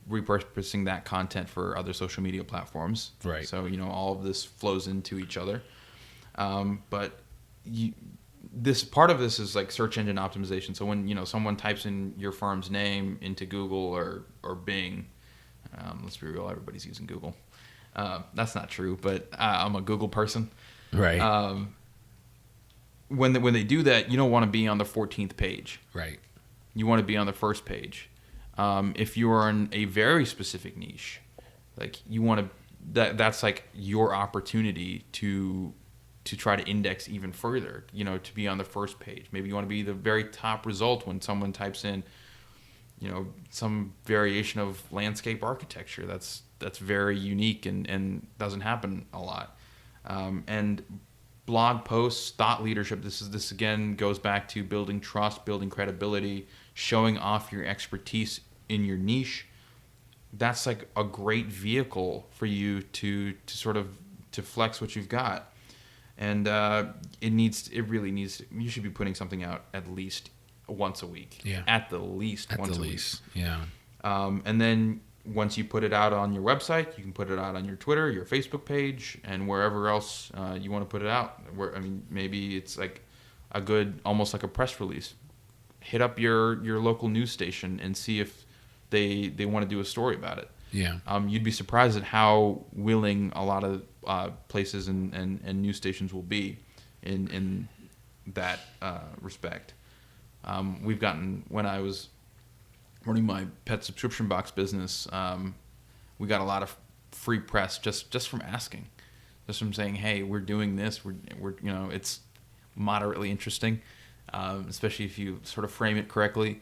repurposing that content for other social media platforms. Right. So all of this flows into each other. But this part of this is like search engine optimization. So when someone types in your firm's name into Google or Bing, let's be real, everybody's using Google. That's not true, but I'm a Google person. Right. When they do that, you don't want to be on the 14th page. Right. You want to be on the first page. If you are in a very specific niche, like you want to, that's like your opportunity to try to index even further. To be on the first page. Maybe you want to be the very top result when someone types in, some variation of landscape architecture. That's very unique and doesn't happen a lot. And blog posts, thought leadership. This again goes back to building trust, building credibility, showing off your expertise in your niche. That's like a great vehicle for you to sort of to flex what you've got. And it really needs. You should be putting something out at least once a week. Yeah. At the least once a week. Yeah. And then once you put it out on your website, you can put it out on your Twitter, your Facebook page, and wherever else you want to put it out. Maybe it's like almost like a press release. Hit up your local news station and see if they want to do a story about it. Yeah. You'd be surprised at how willing a lot of places and news stations will be in that respect. We've gotten, when I was running my pet subscription box business, we got a lot of free press just from asking, just from saying, hey, we're doing this. We're it's moderately interesting, especially if you sort of frame it correctly.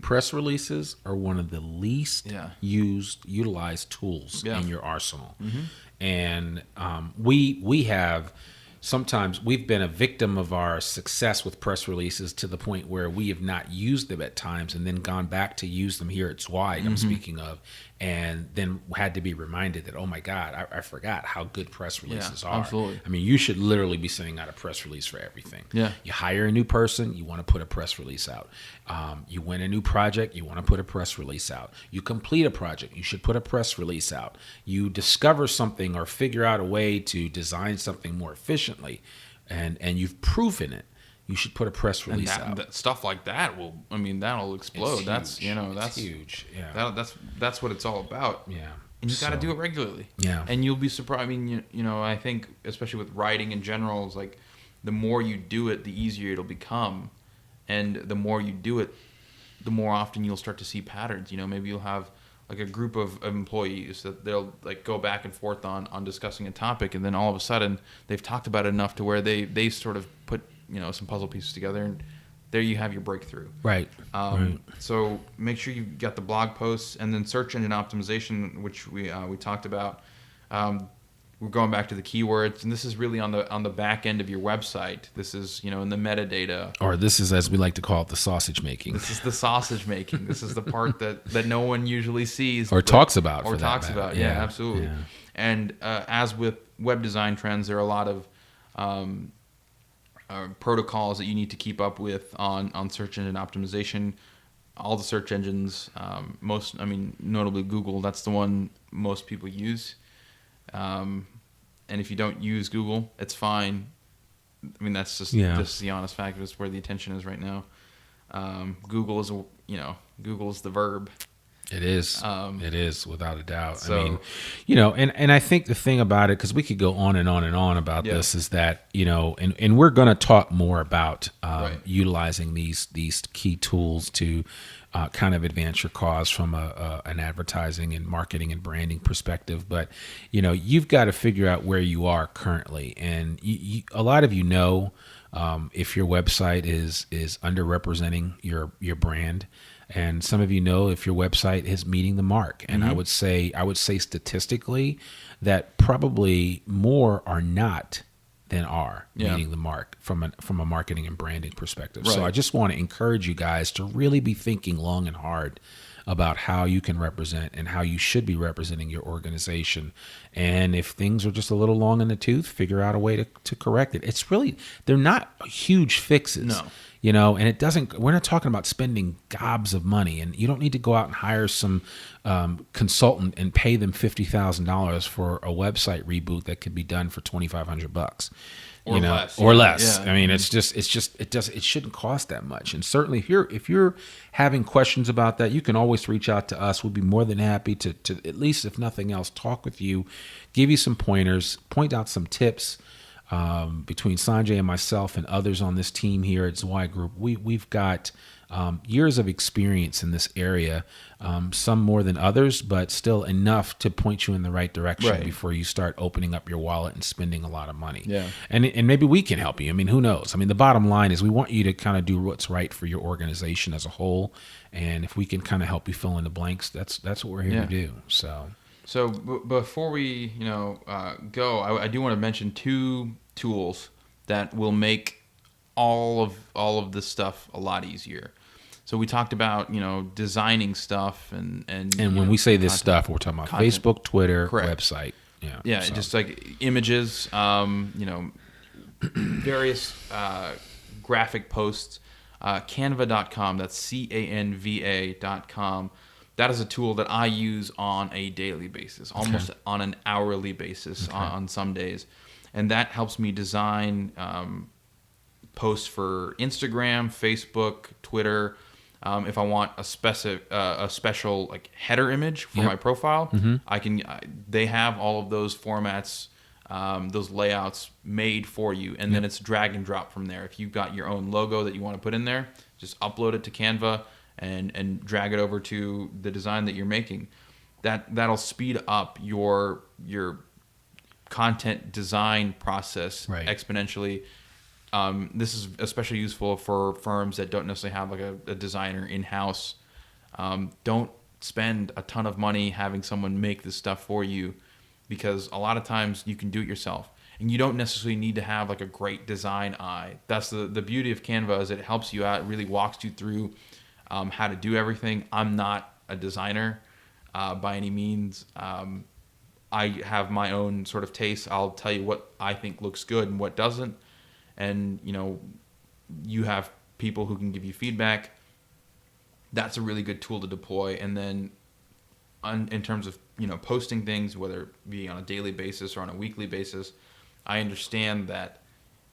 Press releases are one of the least utilized tools in your arsenal. Mm-hmm. And we have sometimes we've been a victim of our success with press releases to the point where we have not used them at times and then gone back to use them here at Zweig, I'm speaking of, and then had to be reminded that, oh my God, I forgot how good press releases are. Absolutely. I mean, you should literally be sending out a press release for everything. Yeah. You hire a new person, you want to put a press release out. You win a new project, you want to put a press release out. You complete a project, you should put a press release out. You discover something or figure out a way to design something more efficiently, and you've proven it. You should put a press release out. That stuff like that that'll explode. That's huge. Yeah. That's what it's all about. Yeah. And you got to do it regularly. Yeah. And you'll be surprised. I mean, I think especially with writing in general, is like the more you do it, the easier it'll become, and the more you do it, the more often you'll start to see patterns. Maybe you'll have like a group of employees that they'll like go back and forth on discussing a topic, and then all of a sudden they've talked about it enough to where they sort of put some puzzle pieces together, and there you have your breakthrough. Right. So make sure you got the blog posts, and then search engine optimization, which we talked about. we're going back to the keywords, and this is really on the back end of your website. This is, in the metadata. Or this is, as we like to call it, the sausage making. This is the sausage making. This is the part that no one usually sees or talks about. Or talks about. Yeah, absolutely. Yeah. And as with web design trends, there are a lot of protocols that you need to keep up with on search engine optimization. All the search engines, notably Google, that's the one most people use. And if you don't use Google, it's fine. I mean, that's just the honest fact. It's where the attention is right now. Google is the verb. It is. It is, without a doubt. So, and I think the thing about it, because we could go on and on and on about this, is that, and we're going to talk more about utilizing these key tools to kind of advance your cause from an advertising and marketing and branding perspective. But, you've got to figure out where you are currently. And a lot of if your website is underrepresenting your brand. And some of if your website is meeting the mark. And I would say statistically that probably more are not than are meeting the mark from a marketing and branding perspective. Right. So I just want to encourage you guys to really be thinking long and hard about how you can represent and how you should be representing your organization. And if things are just a little long in the tooth, figure out a way to correct it. It's really, they're not huge fixes. No. And we're not talking about spending gobs of money, and you don't need to go out and hire some consultant and pay them $50,000 for a website reboot that could be done for $2,500. Or less. Yeah. I mean, it shouldn't cost that much. And certainly if you're having questions about that, you can always reach out to us. We'll be more than happy to at least, if nothing else, talk with you, give you some pointers, point out some tips. Between Sanjay and myself and others on this team here at Zweig Group, we've got years of experience in this area, some more than others, but still enough to point you in the right direction before you start opening up your wallet and spending a lot of money. Yeah. And maybe we can help you. I mean, who knows? I mean, the bottom line is we want you to kind of do what's right for your organization as a whole. And if we can kind of help you fill in the blanks, that's what we're here to do. So before we go, I do want to mention two tools that will make all of this stuff a lot easier. So we talked about designing stuff and when we say this stuff, we're talking about content. Facebook, Twitter, website. Yeah, just like images, various graphic posts. Canva.com. That's Canva.com. That is a tool that I use on a daily basis, almost on an hourly basis on some days. And that helps me design posts for Instagram, Facebook, Twitter. If I want a special like header image for my profile, they have all of those formats, those layouts made for you. And then it's drag and drop from there. If you've got your own logo that you want to put in there, just upload it to Canva and drag it over to the design that you're making. That'll speed up your content design process exponentially. This is especially useful for firms that don't necessarily have like a designer in-house. Don't spend a ton of money having someone make this stuff for you, because a lot of times you can do it yourself. And you don't necessarily need to have like a great design eye. That's the beauty of Canva, is it helps you out. It really walks you through how to do everything. I'm not a designer by any means. I have my own sort of taste. I'll tell you what I think looks good and what doesn't. And, you have people who can give you feedback. That's a really good tool to deploy. And then in terms of, posting things, whether it be on a daily basis or on a weekly basis, I understand that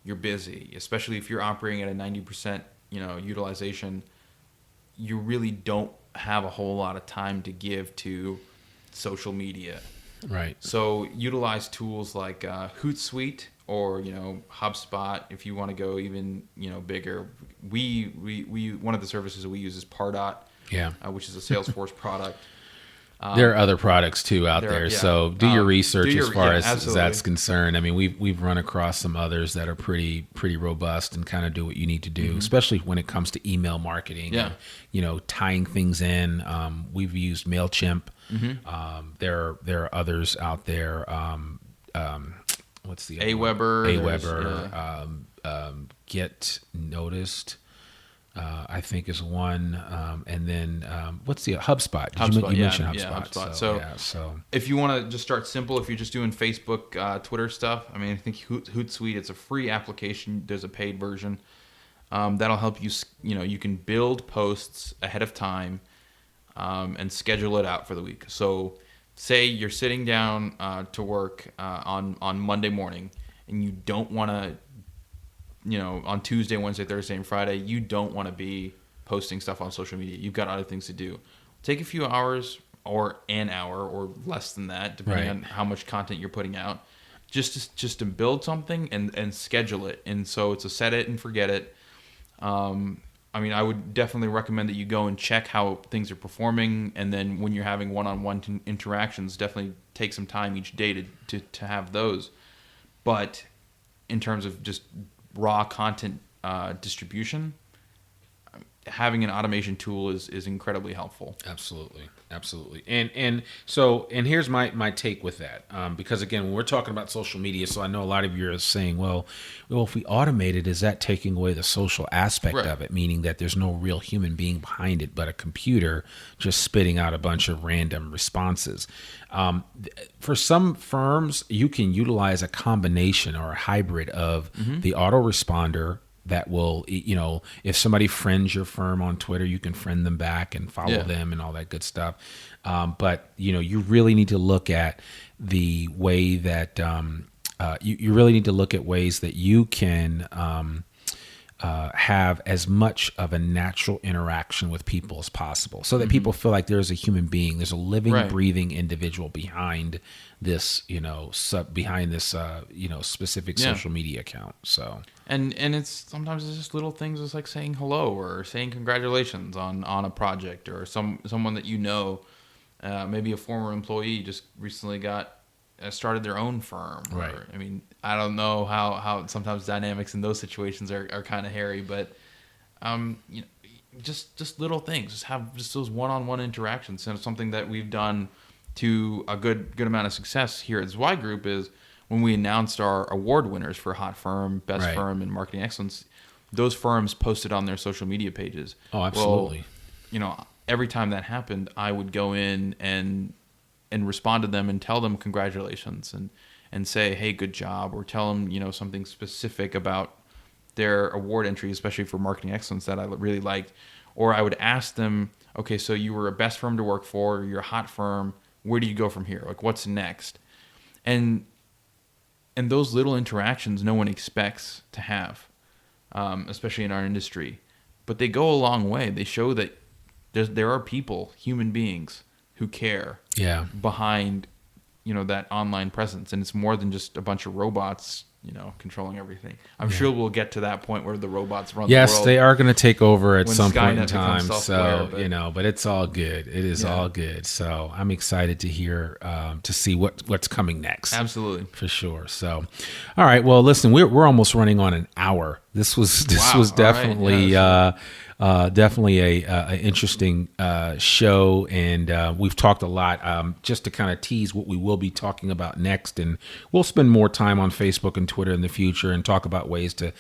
you're busy, especially if you're operating at a 90%, utilization. You really don't have a whole lot of time to give to social media. Right. So utilize tools like Hootsuite or HubSpot if you want to go even bigger. We one of the services that we use is Pardot, which is a Salesforce product. There are other products too out there, so do your research as far as that's concerned. I mean, we've run across some others that are pretty robust and kind of do what you need to do, especially when it comes to email marketing. And, tying things in. We've used MailChimp. There are others out there. what's the Aweber, Get Noticed. I think is one, and then what's the HubSpot? You mentioned HubSpot. Yeah, HubSpot. So if you want to just start simple, if you're just doing Facebook, Twitter stuff, I mean, I think Hootsuite, it's a free application. There's a paid version that'll help you. You can build posts ahead of time and schedule it out for the week. So say you're sitting down to work on Monday morning, and you don't want to. On Tuesday, Wednesday, Thursday, and Friday, you don't want to be posting stuff on social media. You've got other things to do. Take a few hours or an hour or less than that, depending on how much content you're putting out, just to build something and schedule it. And so it's a set it and forget it. I would definitely recommend that you go and check how things are performing. And then when you're having one-on-one interactions, definitely take some time each day to have those. But in terms of just raw content distribution, having an automation tool is incredibly helpful. Absolutely. And here's my take with that, because again, when we're talking about social media, so I know a lot of you are saying, well, if we automate it, is that taking away the social aspect of it, meaning that there's no real human being behind it, but a computer just spitting out a bunch of random responses? For some firms, you can utilize a combination or a hybrid of the autoresponder that will, if somebody friends your firm on Twitter, you can friend them back and follow them and all that good stuff. But, you really need to look at the way that you really need to look at ways that you can have as much of a natural interaction with people as possible, so that people feel like there's a human being, there's a living, breathing individual behind this, specific social media account. So, and sometimes it's just little things, just like saying hello or saying congratulations on a project, or someone that maybe a former employee just recently started their own firm. Right. Or, I don't know how sometimes dynamics in those situations are kind of hairy, but just little things, just have just those one-on-one interactions. And something that we've done to a good amount of success here at Zweig Group is when we announced our award winners for Hot Firm, Best Firm, and Marketing Excellence. Those firms posted on their social media pages. Oh, absolutely. Well, every time that happened, I would go in and respond to them and tell them congratulations and say, hey, good job, or tell them, something specific about their award entry, especially for Marketing Excellence, that I really liked. Or I would ask them, okay, so you were a best firm to work for, you're a hot firm, where do you go from here? Like, what's next? And those little interactions no one expects to have, especially in our industry. But they go a long way. They show that there are people, human beings, who care behind, that online presence. And it's more than just a bunch of robots, controlling everything. I'm sure we'll get to that point where the robots run the world. Yes, they are going to take over at some point in Skynet time. So, but it's all good. It is all good. So I'm excited to hear, to see what's coming next. Absolutely. For sure. So, all right. Well, listen, we're almost running on an hour. This was definitely, definitely a interesting show, and we've talked a lot. Just to kind of tease what we will be talking about next, and we'll spend more time on Facebook and Twitter in the future and talk about ways to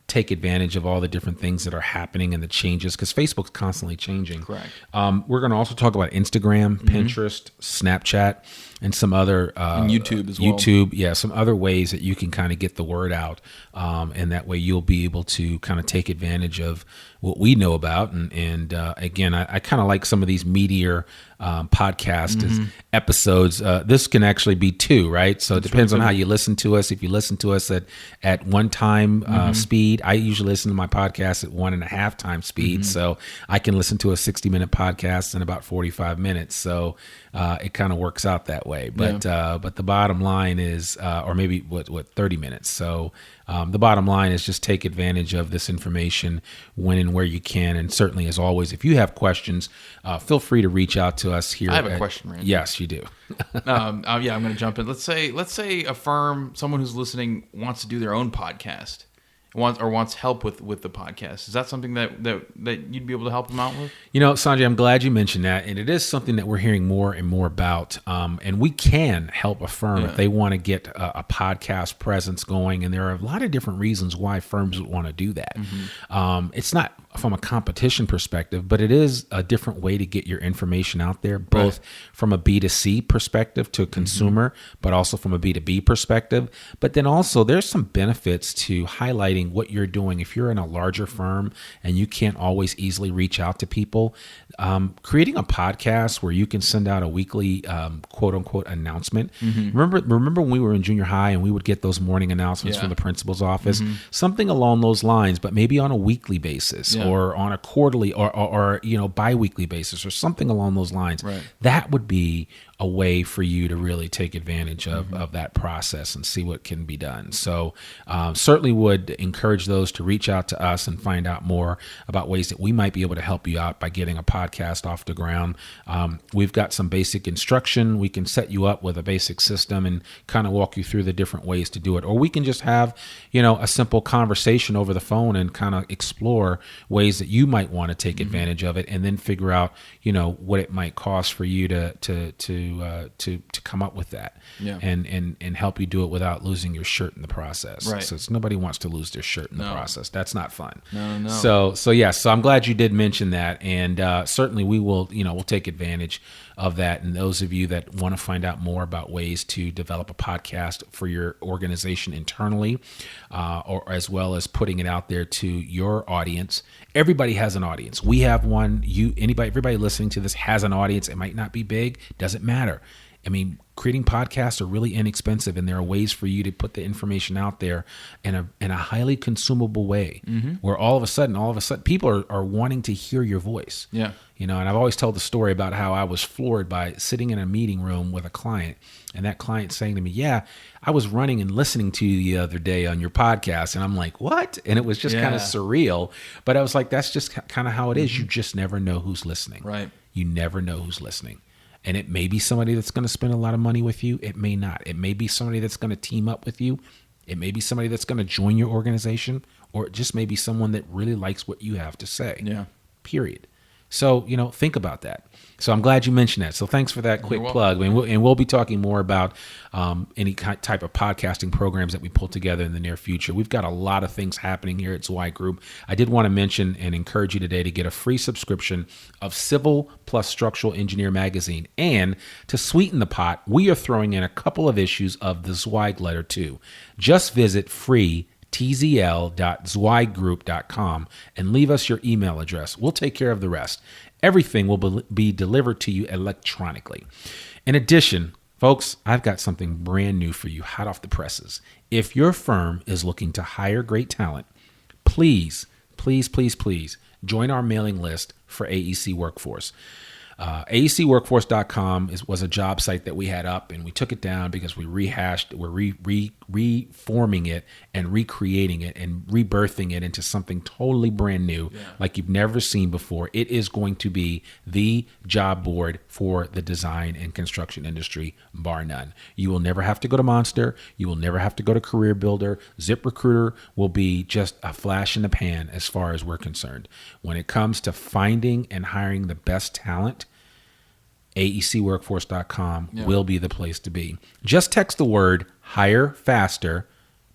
take advantage of all the different things that are happening and the changes, because Facebook's constantly changing. Correct. We're going to also talk about Instagram, Pinterest, Snapchat, and some other and YouTube as well. YouTube, some other ways that you can kind of get the word out, and that way you'll be able to kind of take advantage of what we know about. And again, I kind of like some of these meatier podcast episodes. This can actually be 2, right? So it depends on how you listen to us. If you listen to us at one time speed, I usually listen to my podcast at 1.5 times speed. So I can listen to a 60-minute podcast in about 45 minutes. So it kind of works out that way. But the bottom line is, or maybe 30 minutes. So the bottom line is just take advantage of this information when and where you can. And certainly, as always, if you have questions, feel free to reach out to us here. I have a question, Randy. Yes, you do. I'm going to jump in. Let's say a firm, someone who's listening, wants to do their own podcast. wants help with the podcast. Is that something that you'd be able to help them out with? Sanjay, I'm glad you mentioned that, and it is something that we're hearing more and more about. And we can help a firm if they want to get a podcast presence going, and there are a lot of different reasons why firms would want to do that. It's not from a competition perspective, but it is a different way to get your information out there, both from a B2C perspective to a consumer, but also from a B2B perspective. But then also there's some benefits to highlighting what you're doing. If you're in a larger firm and you can't always easily reach out to people, creating a podcast where you can send out a weekly quote unquote announcement. Remember when we were in junior high and we would get those morning announcements from the principal's office, something along those lines, but maybe on a weekly basis or on a quarterly or bi-weekly basis or something along those lines. That would be a way for you to really take advantage of that process and see what can be done. So certainly would encourage those to reach out to us and find out more about ways that we might be able to help you out by getting a podcast off the ground. We've got some basic instruction. We can set you up with a basic system and kind of walk you through the different ways to do it. Or we can just have, a simple conversation over the phone and kind of explore ways that you might want to take advantage of it, and then figure out, what it might cost for you to come up with that and help you do it without losing your shirt in the process. So nobody wants to lose their shirt in the process. That's not fun. No. So I'm glad you did mention that. And certainly we will, we'll take advantage of that. And those of you that want to find out more about ways to develop a podcast for your organization internally, or as well as putting it out there to your audience. Everybody has an audience. We have one. Everybody listening to this has an audience. It might not be big. Doesn't matter. I mean, creating podcasts are really inexpensive, and there are ways for you to put the information out there in a highly consumable way, where all of a sudden, people are wanting to hear your voice. And I've always told the story about how I was floored by sitting in a meeting room with a client, and that client saying to me, I was running and listening to you the other day on your podcast. And I'm like, what? And it was just kind of surreal. But I was like, that's just kind of how it is. You just never know who's listening. You never know who's listening. And it may be somebody that's going to spend a lot of money with you. It may not. It may be somebody that's going to team up with you. It may be somebody that's going to join your organization, or it just may be someone that really likes what you have to say. Period. So, think about that. So I'm glad you mentioned that. So thanks for that quick plug. And we'll be talking more about any type of podcasting programs that we pull together in the near future. We've got a lot of things happening here at Zweig Group. I did want to mention and encourage you today to get a free subscription of Civil plus Structural Engineer magazine. And to sweeten the pot, we are throwing in a couple of issues of the Zweig Letter too. Just visit tzl.zweiggroup.com and leave us your email address. We'll take care of the rest. Everything will be delivered to you electronically. In addition, folks, I've got something brand new for you, hot off the presses. If your firm is looking to hire great talent, please join our mailing list for AEC Workforce. AECworkforce.com was a job site that we had up, and we took it down because we're reforming it and recreating it and rebirthing it into something totally brand new, like you've never seen before. It is going to be the job board for the design and construction industry, bar none. You will never have to go to Monster. You will never have to go to Career Builder. ZipRecruiter will be just a flash in the pan as far as we're concerned. When it comes to finding and hiring the best talent, AECworkforce.com will be the place to be. Just text the word hire faster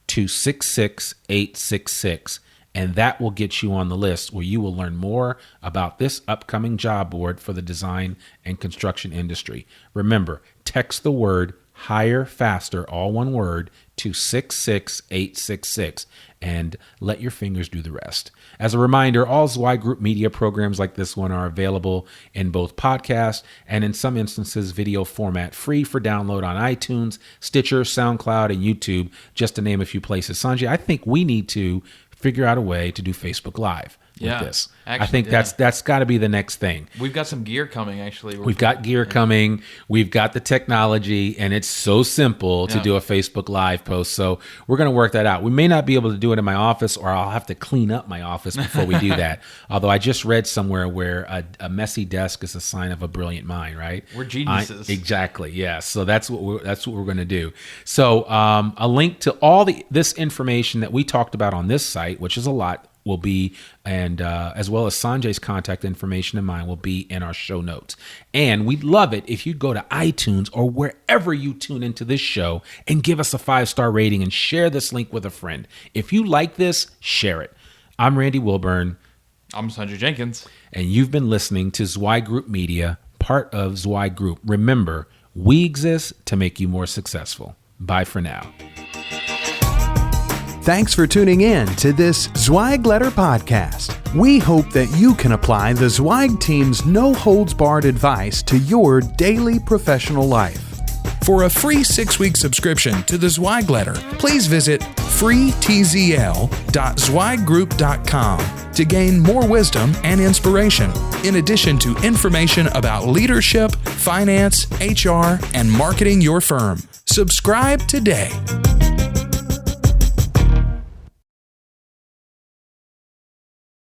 to 66866, and that will get you on the list where you will learn more about this upcoming job board for the design and construction industry. Remember, text the word hire faster, all one word, to 66866, and let your fingers do the rest. As a reminder, all Zweig Group media programs like this one are available in both podcast and, in some instances, video format, free for download on iTunes, Stitcher, SoundCloud, and YouTube, just to name a few places. Sanjay, I think we need to figure out a way to do Facebook Live. Yeah, with this. I actually, think yeah. that's got to be the next thing. We've got some gear coming, actually. We've got gear coming. We've got the technology, and it's so simple to do a Facebook Live post. So we're going to work that out. We may not be able to do it in my office, or I'll have to clean up my office before we do that. Although I just read somewhere where a messy desk is a sign of a brilliant mind, right? We're geniuses. Exactly. Yeah. So that's what we're going to do. So a link to all this information that we talked about on this site, which is a lot, will be, and as well as Sanjay's contact information and mine will be in our show notes. And we'd love it if you go to iTunes or wherever you tune into this show and give us a 5-star rating and share this link with a friend. If you like this, share it. I'm Randy Wilburn. I'm Sanjay Jenkins. And you've been listening to Zweig Group Media, part of Zweig Group. Remember, we exist to make you more successful. Bye for now. Thanks for tuning in to this Zweig Letter podcast. We hope that you can apply the Zweig team's no-holds-barred advice to your daily professional life. For a free 6-week subscription to the Zweig Letter, please visit freetzl.zweiggroup.com to gain more wisdom and inspiration, in addition to information about leadership, finance, HR, and marketing your firm. Subscribe today.